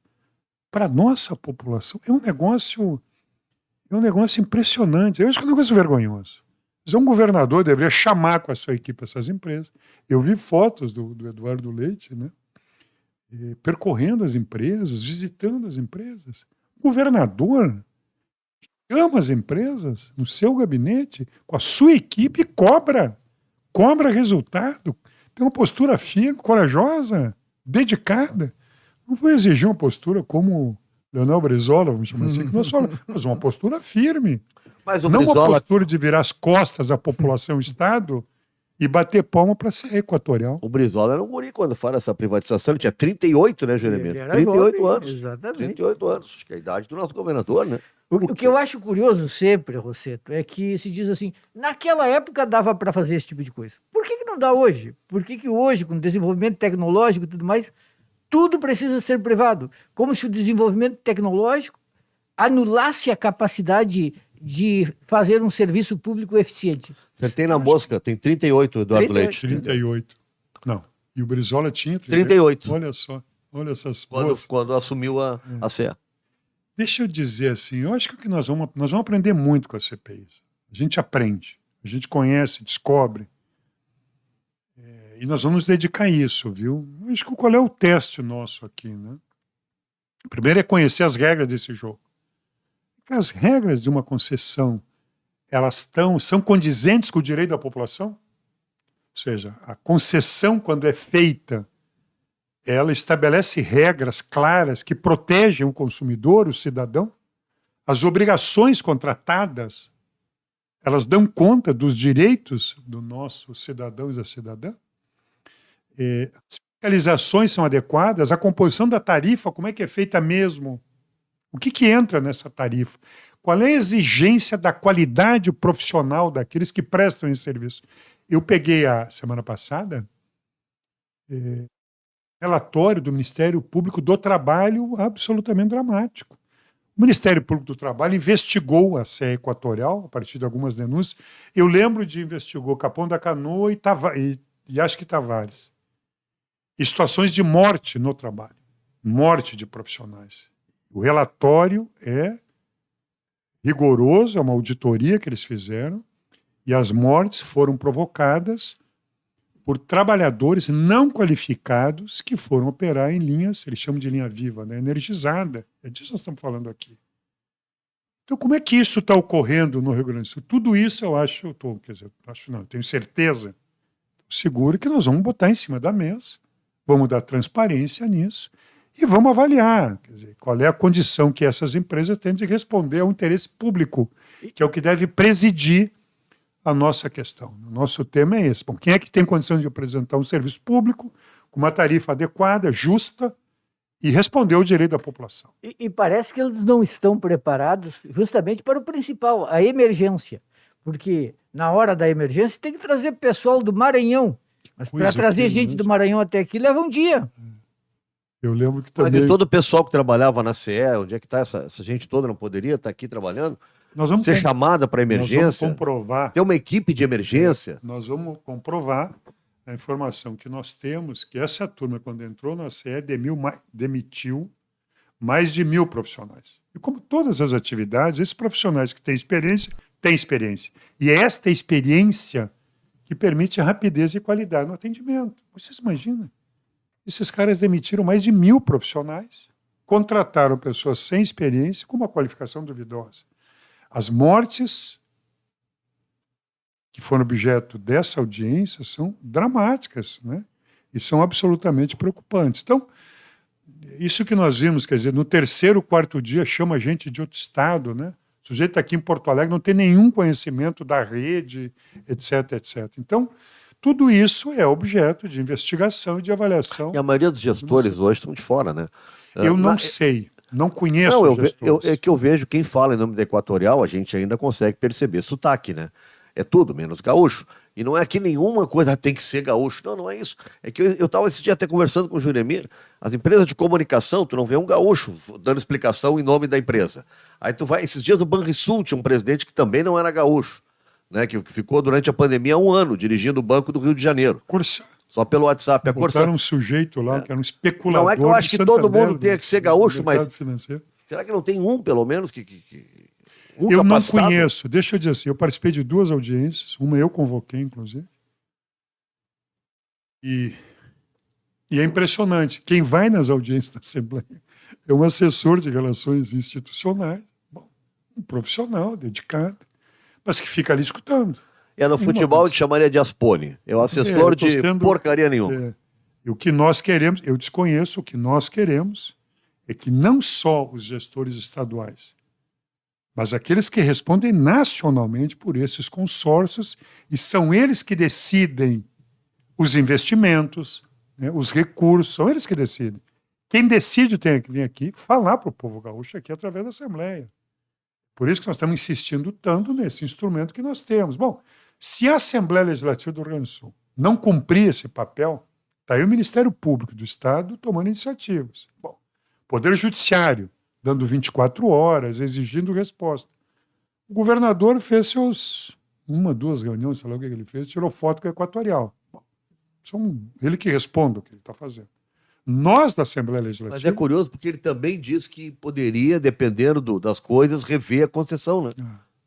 para a nossa população. É um negócio impressionante. Eu acho que é um negócio vergonhoso. Mas um governador deveria chamar com a sua equipe essas empresas. Eu vi fotos do Eduardo Leite, né? Percorrendo as empresas, visitando as empresas. O governador chama as empresas no seu gabinete, com a sua equipe, e cobra resultado. Tem uma postura firme, corajosa, dedicada. Não vou exigir uma postura como Leonel Brizola, vamos chamar assim, que nós falamos, mas uma postura firme. Mas o não Brizola... uma postura de virar as costas à população Estado e bater palma para ser Equatorial. O Brizola era um guri quando fala essa privatização, ele tinha 38, né, Jeremias? Ele era 38 jovem, anos. exatamente. 38 anos, acho que é a idade do nosso governador, né? O que eu acho curioso sempre, Rosseto, é que se diz assim, naquela época dava para fazer esse tipo de coisa. Por que não dá hoje? Por que hoje, com desenvolvimento tecnológico e tudo mais, tudo precisa ser privado? Como se o desenvolvimento tecnológico anulasse a capacidade de fazer um serviço público eficiente. Acertei na mosca, tem 38, Eduardo 38. Leite. 38. Não. E o Brizola tinha 38. Olha só. Olha essas coisas. Quando assumiu a CE. Deixa eu dizer assim, eu acho que nós vamos aprender muito com as CPIs. A gente aprende, a gente conhece, descobre. E nós vamos nos dedicar a isso, viu? Eu acho que qual é o teste nosso aqui, né? Primeiro é conhecer as regras desse jogo. As regras de uma concessão, elas são condizentes com o direito da população? Ou seja, a concessão, quando é feita, ela estabelece regras claras que protegem o consumidor, o cidadão. As obrigações contratadas, elas dão conta dos direitos do nosso cidadão e da cidadã. As fiscalizações são adequadas, a composição da tarifa, como é que é feita mesmo? O que entra nessa tarifa? Qual é a exigência da qualidade profissional daqueles que prestam esse serviço? Eu peguei a semana passada relatório do Ministério Público do Trabalho absolutamente dramático. O Ministério Público do Trabalho investigou a CE Equatorial a partir de algumas denúncias. Eu lembro de investigou Capão da Canoa e acho que Tavares. E situações de morte no trabalho, morte de profissionais. O relatório é rigoroso, é uma auditoria que eles fizeram, e as mortes foram provocadas por trabalhadores não qualificados que foram operar em linhas, eles chamam de linha viva, né, energizada. É disso que nós estamos falando aqui. Então, como é que isso está ocorrendo no Rio Grande do Sul? Tudo isso eu tenho certeza, seguro que nós vamos botar em cima da mesa, vamos dar transparência nisso e vamos avaliar, quer dizer, qual é a condição que essas empresas têm de responder ao interesse público, que é o que deve presidir a nossa questão. O nosso tema é esse. Bom, quem é que tem condição de apresentar um serviço público com uma tarifa adequada, justa e responder ao direito da população? E parece que eles não estão preparados justamente para o principal, a emergência. Porque na hora da emergência tem que trazer pessoal do Maranhão. Mas para trazer gente do Maranhão até aqui leva um dia. Eu lembro que também... Mas de todo o pessoal que trabalhava na CE, onde é que está essa gente toda? Não poderia estar aqui trabalhando? Nós vamos ser chamada para emergência? Nós vamos comprovar. Ter uma equipe de emergência? Nós vamos comprovar a informação que nós temos, que essa turma, quando entrou na CE, demitiu mais de 1.000 profissionais. E como todas as atividades, esses profissionais que têm experiência. E é esta experiência que permite a rapidez e qualidade no atendimento. Vocês imaginam? Esses caras demitiram mais de 1.000 profissionais, contrataram pessoas sem experiência com uma qualificação duvidosa. As mortes que foram objeto dessa audiência são dramáticas, né? E são absolutamente preocupantes. Então, isso que nós vimos, quer dizer, no terceiro, quarto dia, chama a gente de outro estado, né? O sujeito está aqui em Porto Alegre, não tem nenhum conhecimento da rede, etc, etc. Então, tudo isso é objeto de investigação e de avaliação. E a maioria dos gestores hoje estão de fora, né? Eu não sei, não conheço os gestores. É que eu vejo quem fala em nome da Equatorial, a gente ainda consegue perceber sotaque, né? É tudo menos gaúcho. E não é que nenhuma coisa tem que ser gaúcho. Não, não é isso. É que eu estava esse dia até conversando com o Juremir. As empresas de comunicação, tu não vê um gaúcho dando explicação em nome da empresa. Aí tu vai... Esses dias o Banrisul tinha um presidente que também não era gaúcho, né? Que ficou durante a pandemia 1 ano dirigindo o Banco do Rio de Janeiro. Só pelo WhatsApp. Botaram um sujeito lá que era um especulador. Não é que eu acho que todo mundo tenha que ser gaúcho, mas... Financeiro. Será que não tem um, pelo menos, Eu não conheço, deixa eu dizer assim, eu participei de 2 audiências, uma eu convoquei, inclusive, e é impressionante, quem vai nas audiências da Assembleia é um assessor de relações institucionais, um profissional dedicado, mas que fica ali escutando. No futebol a gente chamaria de Aspone, é o assessor de porcaria nenhuma. E o que nós queremos, eu desconheço, o que nós queremos é que não só os gestores estaduais, mas aqueles que respondem nacionalmente por esses consórcios, e são eles que decidem os investimentos, né, os recursos, são eles que decidem. Quem decide tem que vir aqui falar para o povo gaúcho aqui através da Assembleia. Por isso que nós estamos insistindo tanto nesse instrumento que nós temos. Bom, se a Assembleia Legislativa do Rio Grande do Sul não cumprir esse papel, está aí o Ministério Público do Estado tomando iniciativas. Bom, Poder Judiciário dando 24 horas, exigindo resposta. O governador fez seus 1, 2 reuniões, sei lá o que ele fez, tirou foto com a Equatorial. Bom, ele que responde o que ele está fazendo. Nós, da Assembleia Legislativa... Mas é curioso, porque ele também disse que poderia, dependendo das coisas, rever a concessão, né?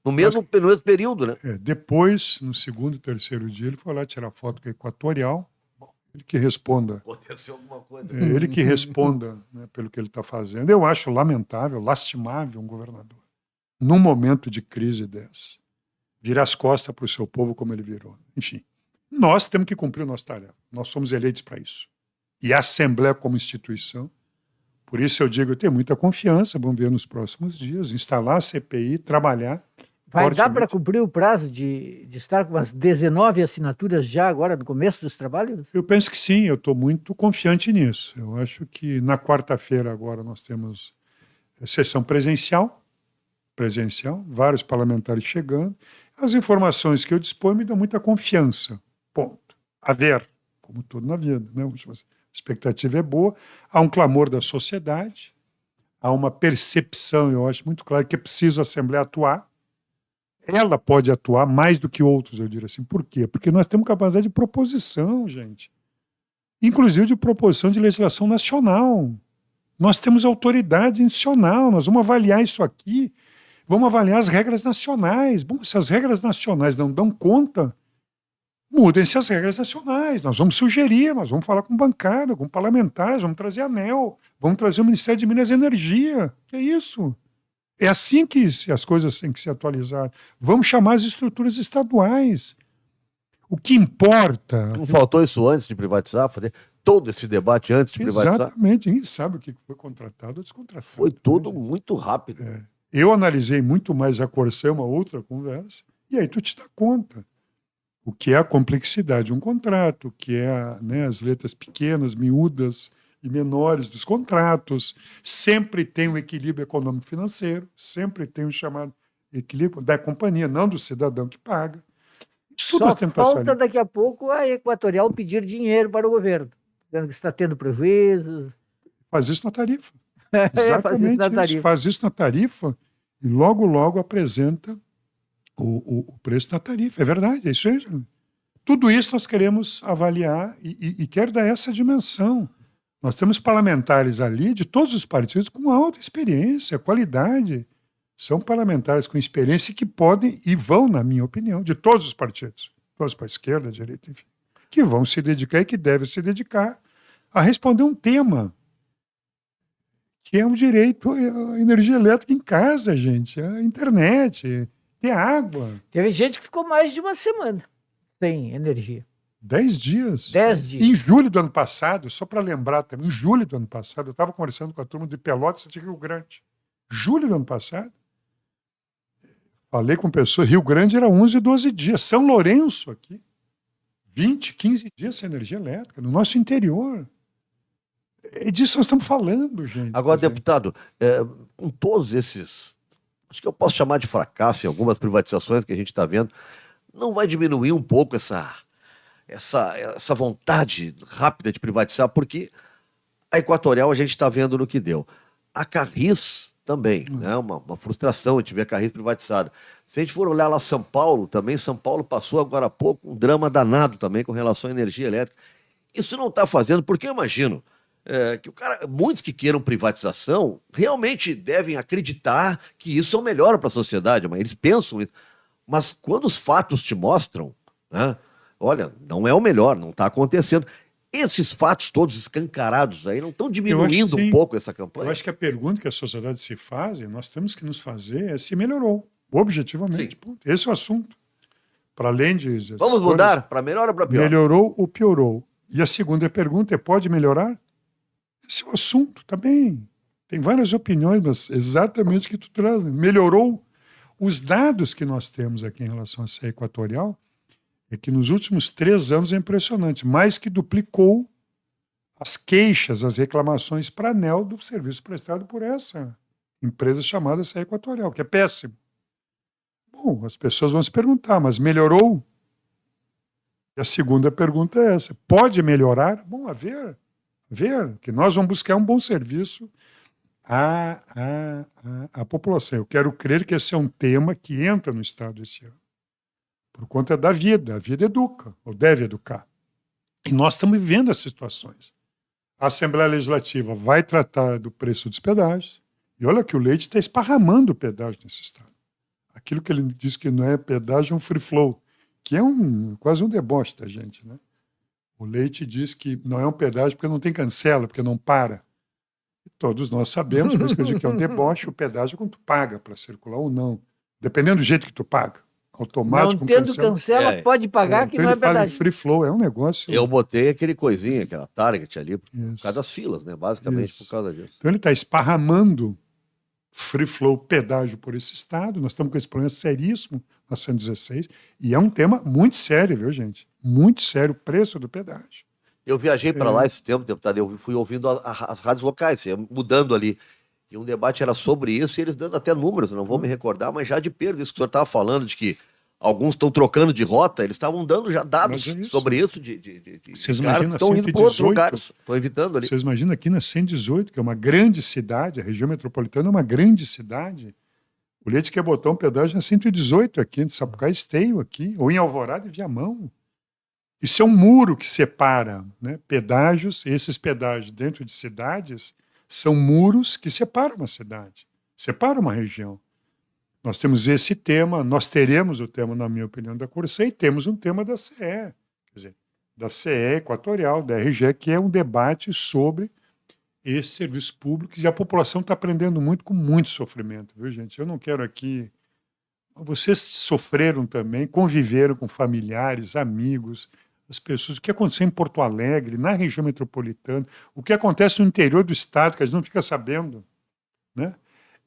No mesmo período, né? Depois, no segundo e terceiro dia, ele foi lá tirar foto com a Equatorial. Bom, ele que responda. Aconteceu alguma coisa. Ele que responda, né, pelo que ele está fazendo. Eu acho lamentável, lastimável um governador, num momento de crise dessa, virar as costas para o seu povo como ele virou. Enfim, nós temos que cumprir a nossa tarefa. Nós somos eleitos para isso. E a Assembleia como instituição, por isso eu digo, eu tenho muita confiança, vamos ver nos próximos dias, instalar a CPI, trabalhar. Vai dar para cumprir o prazo de estar com as 19 assinaturas já agora no começo dos trabalhos? Eu penso que sim, eu estou muito confiante nisso. Eu acho que na quarta-feira agora nós temos sessão presencial, vários parlamentares chegando. As informações que eu disponho me dão muita confiança. Ponto. A ver, como tudo na vida, né? A expectativa é boa, há um clamor da sociedade, há uma percepção, eu acho muito claro, que é preciso a Assembleia atuar. Ela pode atuar mais do que outros, eu diria assim. Por quê? Porque nós temos capacidade de proposição, gente. Inclusive de proposição de legislação nacional. Nós temos autoridade institucional, nós vamos avaliar isso aqui, vamos avaliar as regras nacionais. Bom, se as regras nacionais não dão conta, mudem-se as regras nacionais. Nós vamos sugerir, nós vamos falar com bancada, com parlamentares, vamos trazer ANEEL, vamos trazer o Ministério de Minas e Energia. Que é isso? É assim que as coisas têm que se atualizar. Vamos chamar as estruturas estaduais. O que importa... Não faltou isso antes de privatizar? Fazer todo esse debate antes de privatizar? Exatamente. Ninguém sabe o que foi contratado ou descontratado. Foi tudo muito rápido. Eu analisei muito mais a Corsã, uma outra conversa, e aí tu te dá conta. O que é a complexidade de um contrato, o que é, né, as letras pequenas, miúdas e menores dos contratos. Sempre tem um equilíbrio econômico-financeiro, sempre tem um chamado equilíbrio da companhia, não do cidadão que paga. Só falta daqui a pouco a Equatorial pedir dinheiro para o governo, dizendo que está tendo prejuízos. Faz isso na tarifa. Exatamente isso. Faz isso na tarifa e logo, logo apresenta o preço da tarifa. É verdade, é isso aí. Tudo isso nós queremos avaliar e quero dar essa dimensão. Nós temos parlamentares ali de todos os partidos com alta experiência, qualidade. São parlamentares com experiência que podem e vão, na minha opinião, de todos os partidos, todos para a esquerda, direita, enfim, que vão se dedicar e que devem se dedicar a responder um tema que é um direito à energia elétrica em casa, gente, a internet, ter água. Teve gente que ficou mais de uma semana sem energia. 10 dias. 10 dias. Em julho do ano passado, só para lembrar também, em julho do ano passado, eu estava conversando com a turma de Pelotas de Rio Grande. Julho do ano passado, falei com pessoas, Rio Grande era 11, 12 dias. São Lourenço aqui, 20, 15 dias sem energia elétrica, no nosso interior. É disso nós estamos falando, gente. Agora, deputado, com todos esses, acho que eu posso chamar de fracasso em algumas privatizações que a gente está vendo, não vai diminuir um pouco essa vontade rápida de privatizar? Porque a Equatorial a gente está vendo no que deu. A Carris também, né? Uma frustração a gente ver a Carris privatizada. Se a gente for olhar lá São Paulo também, São Paulo passou agora há pouco um drama danado também com relação à energia elétrica. Isso não está fazendo, porque eu imagino que muitos que queiram privatização realmente devem acreditar que isso é o melhor para a sociedade, mas eles pensam isso. Mas quando os fatos te mostram, né, olha, não é o melhor, não está acontecendo. Esses fatos todos escancarados aí não estão diminuindo um pouco essa campanha? Eu acho que a pergunta que a sociedade se faz, e nós temos que nos fazer, é se melhorou, objetivamente. Esse é o assunto. Para além de... Vamos mudar? Para melhor ou para pior? Melhorou ou piorou? E a segunda pergunta é, pode melhorar? Esse é o assunto, tá bem. Tem várias opiniões, mas exatamente o que tu traz. Né? Melhorou. Os dados que nós temos aqui em relação à CE Equatorial é que nos últimos 3 anos é impressionante, mais que duplicou as queixas, as reclamações para a ANEEL do serviço prestado por essa empresa chamada CE Equatorial, que é péssimo. Bom, as pessoas vão se perguntar, mas melhorou? E a segunda pergunta é essa, pode melhorar? Bom, a ver, que nós vamos buscar um bom serviço à população. Eu quero crer que esse é um tema que entra no Estado esse ano, por conta da vida. A vida educa, ou deve educar. E nós estamos vivendo essas situações. A Assembleia Legislativa vai tratar do preço dos pedágios, e olha que o Leite está esparramando o pedágio nesse Estado. Aquilo que ele diz que não é pedágio é um free flow, que é quase um deboche da gente, né? O Leite diz que não é um pedágio porque não tem cancela, porque não para. E todos nós sabemos, por isso que eu digo que é um deboche, o pedágio é quando tu paga para circular ou não. Dependendo do jeito que tu paga. Automático, não tendo cancela, pode pagar, que não é pedágio. Free flow é um negócio... Eu botei aquele coisinha, aquela target ali, por causa das filas, né? Basicamente por causa disso. Então ele está esparramando free flow, pedágio por esse Estado. Nós estamos com esse problema seríssimo na 116, e é um tema muito sério, viu, gente? Muito sério o preço do pedágio. Eu viajei para lá esse tempo, deputado, eu fui ouvindo as rádios locais, mudando ali, e um debate era sobre isso, e eles dando até números, não vou me recordar, mas já de perda, isso que o senhor estava falando, de que alguns estão trocando de rota, eles estavam dando já dados sobre isso, de vocês caras que estão indo para outros lugares, estão evitando ali. Vocês imaginam aqui na 118, que é uma grande cidade, a região metropolitana é uma grande cidade, o Leite quer botar um pedágio na 118 aqui, de Sapucaí Esteio aqui, ou em Alvorada e Viamão. Isso é um muro que separa, né, pedágios, e esses pedágios dentro de cidades são muros que separam uma cidade, separam uma região. Nós temos esse tema, nós teremos o tema, na minha opinião, da Corsã, e temos um tema da CE, quer dizer, da CE Equatorial, da RGE, que é um debate sobre esses serviços públicos, e a população está aprendendo muito com muito sofrimento, viu, gente? Eu não quero aqui... Vocês sofreram também, conviveram com familiares, amigos, as pessoas, o que aconteceu em Porto Alegre, na região metropolitana, o que acontece no interior do Estado, que a gente não fica sabendo, né?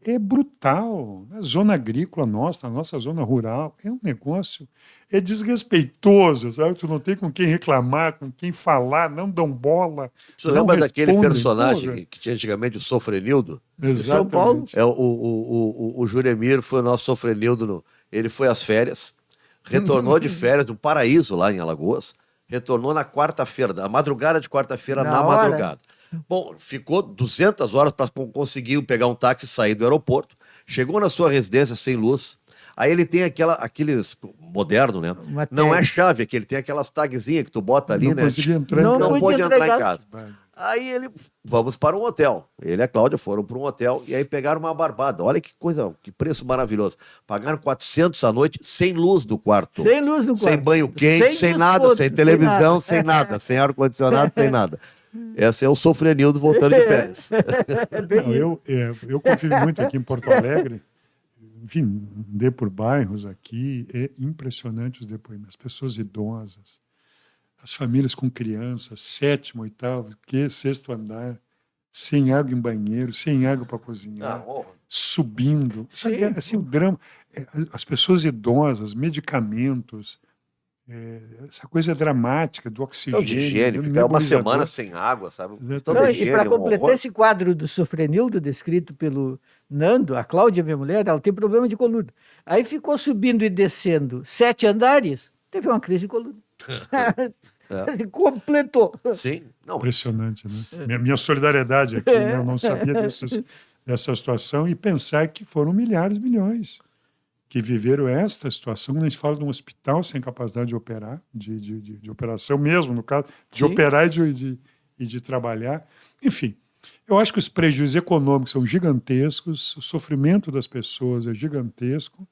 É brutal. A zona agrícola nossa, a nossa zona rural, é um negócio, é desrespeitoso, sabe? Tu não tem com quem reclamar, com quem falar, não dão bola. Você lembra daquele personagem que tinha antigamente, o Sofrenildo? Exatamente. O Juremir foi o nosso Sofrenildo, ele foi às férias, retornou de férias do Paraíso, lá em Alagoas, retornou na quarta-feira, na madrugada de quarta-feira, na madrugada. Bom, ficou 200 horas para conseguir pegar um táxi e sair do aeroporto. Chegou na sua residência sem luz. Aí ele tem aqueles moderno, né? Não é chave, ele tem aquelas tagzinhas que tu bota ali, não né? Conseguia entrar não pode entrar em casa. Aí vamos para um hotel. Ele e a Cláudia foram para um hotel e aí pegaram uma barbada. Olha que coisa, que preço maravilhoso. Pagaram 400 à noite, sem luz no quarto. Sem luz no quarto. Sem banho quente, sem nada, sem televisão, sem nada, sem ar-condicionado, sem nada. Esse é o Sofrenildo voltando de férias. Não, eu convivo muito aqui em Porto Alegre. Enfim, andei por bairros aqui, é impressionante os depoimentos. As pessoas idosas, as famílias com crianças, 7º, 8º, 6º andar, sem água em banheiro, sem água para cozinhar, subindo. Sabe, assim, o drama. As pessoas idosas, medicamentos, essa coisa dramática do oxigênio. De higiene, ficar uma semana sem água, sabe? E para completar esse quadro do Sofrenildo, descrito pelo Nando, a Cláudia, minha mulher, ela tem problema de coluna. Aí ficou subindo e descendo 7 andares, teve uma crise de coluna. Completou. Sim. Não, impressionante, né? Minha solidariedade aqui, né? Eu não sabia dessa situação e pensar que foram milhares, milhões que viveram esta situação. Quando a gente fala de um hospital sem capacidade de operar, de operação mesmo, no caso, de operar e de trabalhar. Enfim, eu acho que os prejuízos econômicos são gigantescos, o sofrimento das pessoas é gigantesco,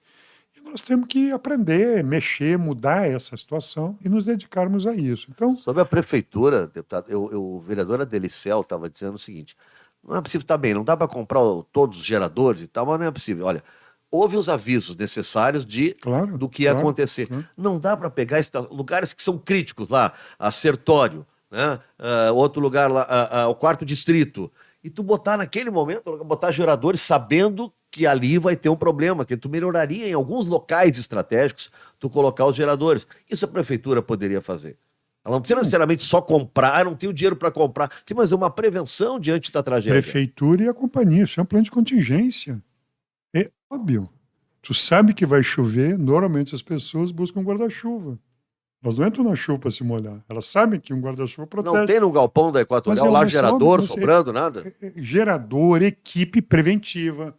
e nós temos que aprender, mexer, mudar essa situação e nos dedicarmos a isso. Então, sobre a prefeitura, deputado, o vereador Adelicel estava dizendo o seguinte: não é possível, tá bem, não dá para comprar todos os geradores e tal, mas não é possível. Olha, houve os avisos necessários do que ia acontecer. Claro. Não dá para pegar lugares que são críticos lá, a Sertório, né? Outro lugar lá, o 4º distrito, e tu botar naquele momento, botar geradores sabendo que ali vai ter um problema, que tu melhoraria em alguns locais estratégicos, tu colocar os geradores. Isso a prefeitura poderia fazer. Ela não precisa necessariamente só comprar, não tem o dinheiro para comprar, tem mais uma prevenção diante da tragédia. Prefeitura e a companhia, isso é um plano de contingência. É óbvio. Tu sabe que vai chover, normalmente as pessoas buscam um guarda-chuva. Elas não entram na chuva para se molhar. Elas sabem que um guarda-chuva protege. Não tem no galpão da Equatorial lá gerador sobrando, nada? Gerador, equipe preventiva,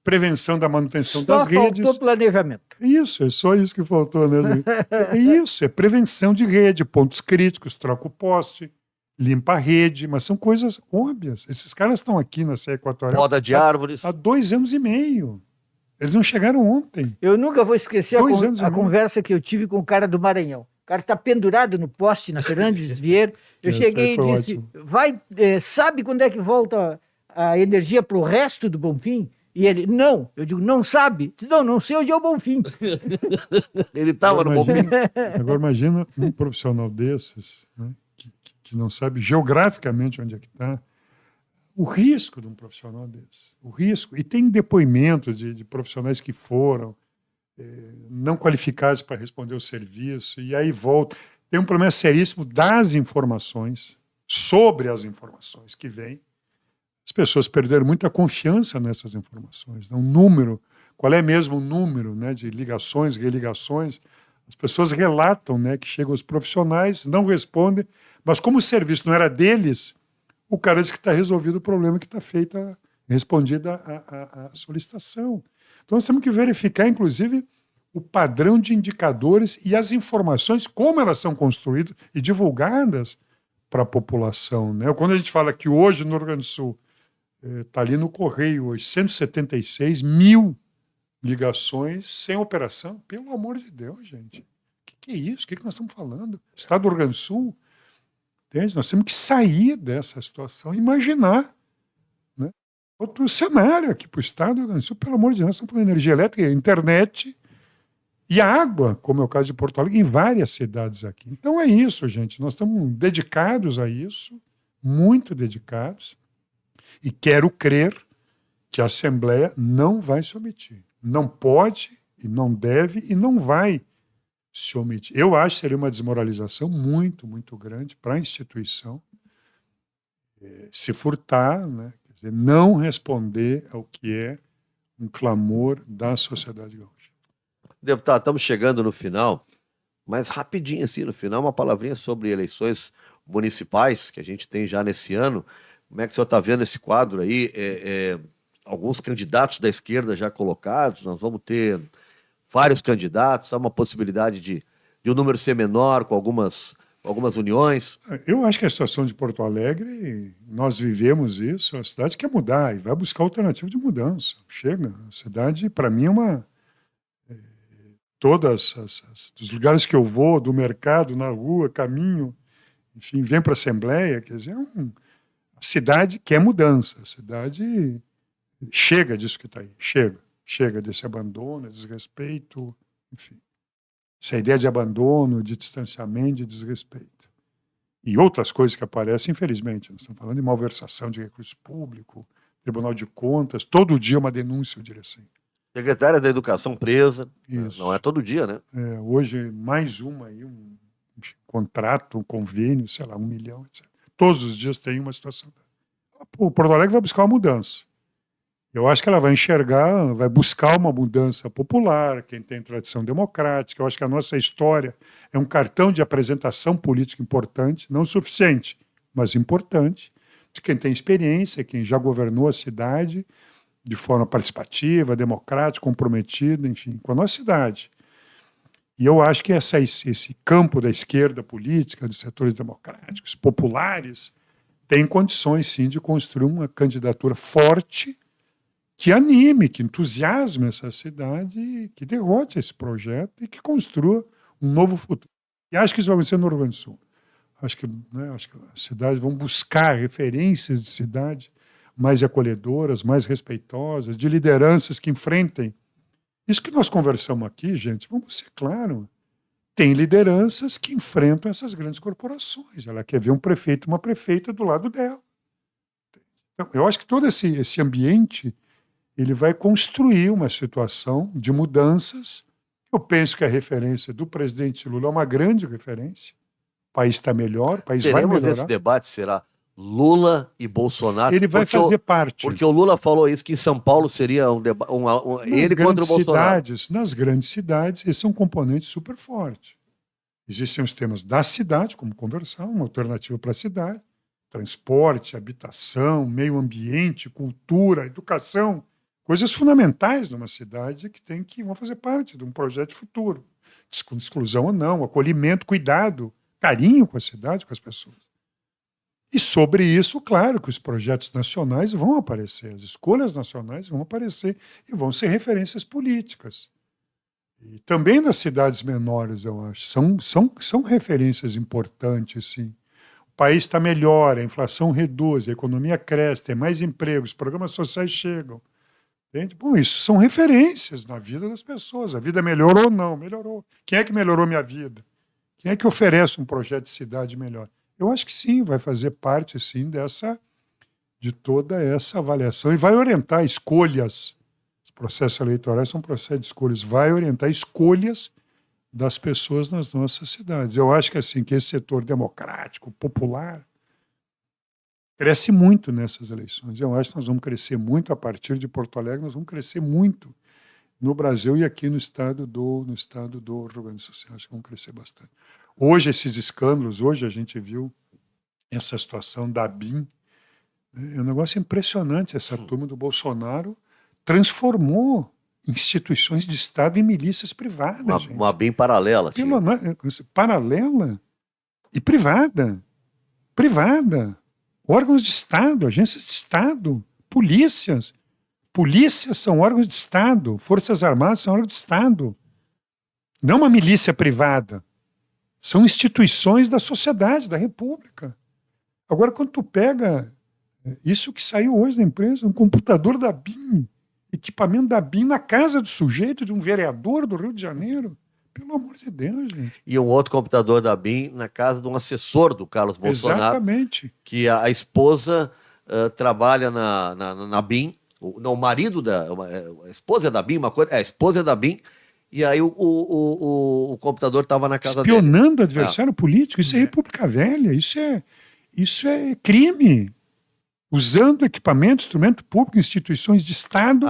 prevenção da manutenção das redes. Só faltou planejamento. Isso, é só isso que faltou, né? É isso, é prevenção de rede, pontos críticos, troca o poste, limpa a rede, mas são coisas óbvias. Esses caras estão aqui na Serra Equatorial. Poda de árvores. Há 2 anos e meio. Eles não chegaram ontem. Eu nunca vou esquecer a conversa que eu tive com o cara do Maranhão. O cara está pendurado no poste na Fernandes Vieira. Eu cheguei e disse, sabe quando é que volta a energia para o resto do Bonfim? E ele, não. Eu digo, não sabe? Não sei onde é o Bonfim. Ele estava no Bonfim. Agora imagina um profissional desses, né, que não sabe geograficamente onde é que está. O risco de um profissional desse, o risco. E tem depoimentos de profissionais que foram não qualificados para responder o serviço, e aí volta. Tem um problema seríssimo das informações, sobre as informações que vêm. As pessoas perderam muita confiança nessas informações. Um número, qual é mesmo o número, né, de ligações, religações? As pessoas relatam, né, que chegam os profissionais, não respondem, mas como o serviço não era deles, o cara diz que está resolvido o problema, que está feita, respondida a solicitação. Então, nós temos que verificar, inclusive, o padrão de indicadores e as informações, como elas são construídas e divulgadas para a população, né? Quando a gente fala que hoje, no Rio Grande do Sul, está ali no correio hoje, 176 mil ligações sem operação. Pelo amor de Deus, gente. O que é isso? O que nós estamos falando? Estado do Rio Grande do Sul? Entende? Nós temos que sair dessa situação e imaginar, né, outro cenário aqui para o Estado do Rio Grande do Sul. Pelo amor de Deus, nós estamos falando de energia elétrica, internet e água, como é o caso de Porto Alegre, em várias cidades aqui. Então é isso, gente. Nós estamos dedicados a isso, muito dedicados, e quero crer que a Assembleia não vai se omitir. Não pode, e não deve, e não vai se omitir. Eu acho que seria uma desmoralização muito, muito grande para a instituição se furtar, né, quer dizer, não responder ao que é um clamor da sociedade gaúcha. Deputado, estamos chegando no final, mas rapidinho assim, no final, uma palavrinha sobre eleições municipais que a gente tem já nesse ano. Como é que o senhor está vendo esse quadro aí? Alguns candidatos da esquerda já colocados, nós vamos ter vários candidatos, há uma possibilidade de o número ser menor, com algumas algumas uniões. Eu acho que a situação de Porto Alegre, nós vivemos isso, a cidade quer mudar e vai buscar alternativa de mudança. Chega, a cidade, para mim, é uma... dos lugares que eu vou, do mercado, na rua, caminho, enfim, vem para a Assembleia, quer dizer, a cidade quer mudança, a cidade chega disso que está aí, chega desse abandono, desrespeito, enfim. Essa ideia de abandono, de distanciamento, de desrespeito. E outras coisas que aparecem, infelizmente. Nós estamos falando de malversação de recursos públicos, Tribunal de Contas, todo dia uma denúncia, eu diria assim. Secretária da Educação presa, Isso. não é todo dia, né? Hoje, mais uma aí, um contrato, um convênio, sei lá, 1 milhão, etc. Todos os dias tem uma situação. O Porto Alegre vai buscar uma mudança. Eu acho que ela vai enxergar, vai buscar uma mudança popular, quem tem tradição democrática. Eu acho que a nossa história é um cartão de apresentação política importante, não suficiente, mas importante, de quem tem experiência, quem já governou a cidade de forma participativa, democrática, comprometida, enfim, com a nossa cidade. E eu acho que esse campo da esquerda política, dos setores democráticos, populares, tem condições, sim, de construir uma candidatura forte que anime, que entusiasme essa cidade, que derrote esse projeto e que construa um novo futuro. E acho que isso vai acontecer no Rio Grande do Sul. Acho que as cidades vão buscar referências de cidade mais acolhedoras, mais respeitosas, de lideranças que enfrentem. Isso que nós conversamos aqui, gente, vamos ser claros, tem lideranças que enfrentam essas grandes corporações. Ela quer ver um prefeito, uma prefeita do lado dela. Então, eu acho que todo esse ambiente ele vai construir uma situação de mudanças. Eu penso que a referência do presidente Lula é uma grande referência. O país está melhor, o país vai melhorar. Esse debate será Lula e Bolsonaro. Ele vai fazer parte. Porque o Lula falou isso, que em São Paulo seria ele contra o Bolsonaro. Nas grandes cidades, esse é um componente super forte. Existem os temas da cidade, como conversar, uma alternativa para a cidade, transporte, habitação, meio ambiente, cultura, educação, coisas fundamentais numa cidade que vão fazer parte de um projeto futuro. Exclusão ou não, acolhimento, cuidado, carinho com a cidade, com as pessoas. E sobre isso, claro que os projetos nacionais vão aparecer, as escolhas nacionais vão aparecer e vão ser referências políticas. E também nas cidades menores, eu acho, são referências importantes, sim. O país está melhor, a inflação reduz, a economia cresce, tem mais empregos, os programas sociais chegam. Entende? Bom, isso são referências na vida das pessoas. A vida melhorou ou não? Melhorou. Quem é que melhorou minha vida? Quem é que oferece um projeto de cidade melhor? Eu acho que sim, vai fazer parte sim de toda essa avaliação e vai orientar escolhas. Os processos eleitorais são processos de escolhas, vai orientar escolhas das pessoas nas nossas cidades. Eu acho que assim, que esse setor democrático, popular, cresce muito nessas eleições. Eu acho que nós vamos crescer muito a partir de Porto Alegre, nós vamos crescer muito no Brasil e aqui no estado do Rio Grande do Sul. Acho que vamos crescer bastante. Hoje, esses escândalos, hoje a gente viu essa situação da BIM. É um negócio impressionante. Essa turma do Bolsonaro transformou instituições de Estado em milícias privadas. Uma BIM paralela. Paralela e privada. Privada. Órgãos de Estado, agências de Estado, polícias. Polícias são órgãos de Estado, Forças Armadas são órgãos de Estado. Não uma milícia privada. São instituições da sociedade, da República. Agora, quando tu pega isso que saiu hoje da empresa, um computador da BIM, equipamento da BIM na casa do sujeito, de um vereador do Rio de Janeiro, pelo amor de Deus, gente. E um outro computador da BIM na casa de um assessor do Carlos Bolsonaro. Exatamente. Que a esposa trabalha na BIM, o marido a esposa da BIM, a esposa da BIM, e aí o computador estava na casa dele. Espionando adversário político, isso é República Velha, isso é crime. Usando equipamento, instrumento público, instituições de Estado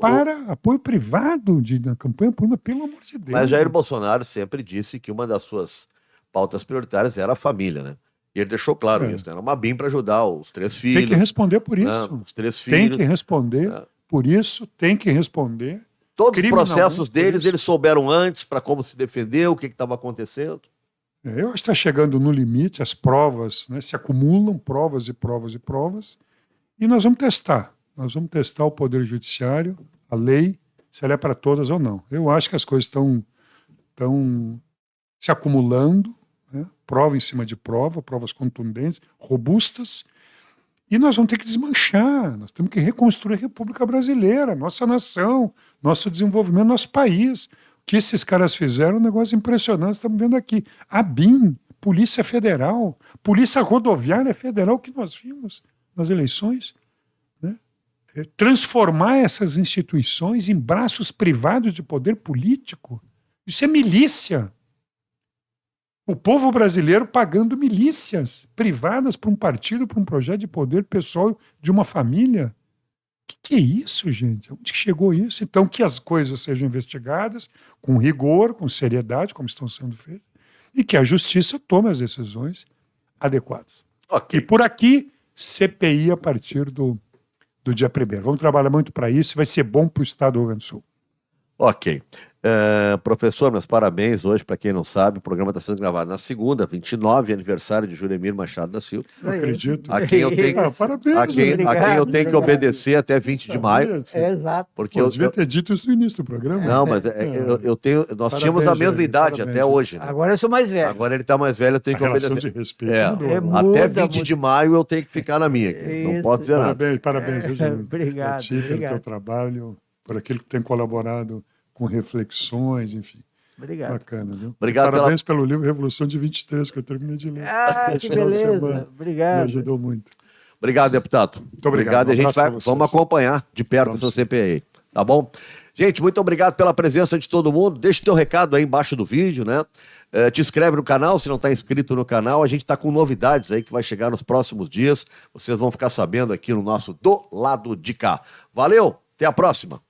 para apoio privado na campanha política, pelo amor de Deus. Mas Jair Bolsonaro sempre disse que uma das suas pautas prioritárias era a família, né? E ele deixou claro isso, né? Era uma BIM para ajudar os 3 filhos. Tem que responder por isso. Os 3 filhos. Tem que responder por isso, tem que responder. Todos os processos deles, eles souberam antes para como se defender, o que estava acontecendo. Eu acho que está chegando no limite, as provas, né, se acumulam provas e provas e provas, e nós vamos testar. Nós vamos testar o Poder Judiciário, a lei, se ela é para todas ou não. Eu acho que as coisas estão se acumulando, né, prova em cima de prova, provas contundentes, robustas, e nós vamos ter que desmanchar, nós temos que reconstruir a República Brasileira, nossa nação, nosso desenvolvimento, nosso país. O que esses caras fizeram é um negócio impressionante, estamos vendo aqui. A BIM, Polícia Federal, Polícia Rodoviária Federal, que nós vimos nas eleições, né? Transformar essas instituições em braços privados de poder político. Isso é milícia. O povo brasileiro pagando milícias privadas para um partido, para um projeto de poder pessoal de uma família. O que é isso, gente? Onde chegou isso? Então, que as coisas sejam investigadas com rigor, com seriedade, como estão sendo feitas, e que a justiça tome as decisões adequadas. Ok. E por aqui, CPI a partir do dia 1º. Vamos trabalhar muito para isso, vai ser bom para o Estado do Rio Grande do Sul. Ok. Professor, meus parabéns hoje, para quem não sabe, o programa está sendo gravado na segunda, 29, aniversário de Juremir Machado da Silva. Não acredito. A quem eu tenho, parabéns. a quem eu tenho que obedecer até 20 de maio. Exato. Porque Eu devia ter dito isso no início do programa. Não, mas nós tínhamos a mesma Júlio, idade parabéns, até Júlio. hoje. Né? Agora eu sou mais velho. Agora ele está mais velho, eu tenho A que relação obedecer. de respeito mudou. É, Até muda, 20 muda. de maio eu tenho que ficar na minha. Aqui. Não Isso. posso dizer nada. Parabéns, viu, Júlio? Obrigado, Por ti, pelo obrigado. teu trabalho, por aquilo que tem colaborado com reflexões, enfim. Obrigado. Bacana, viu? Obrigado Parabéns pelo livro Revolução de 23, que eu terminei de ler. Ah, que Esse final de beleza. semana. Me Obrigado. ajudou muito. Obrigado, deputado. Muito obrigado. E a Um gente abraço pra vocês. vamos acompanhar de perto Vamos. essa CPI. Tá bom? Gente, muito obrigado pela presença de todo mundo. Deixa o teu recado aí embaixo do vídeo, né? Te inscreve no canal, se não está inscrito no canal. A gente está com novidades aí que vai chegar nos próximos dias. Vocês vão ficar sabendo aqui no nosso Do Lado de Cá. Valeu, até a próxima.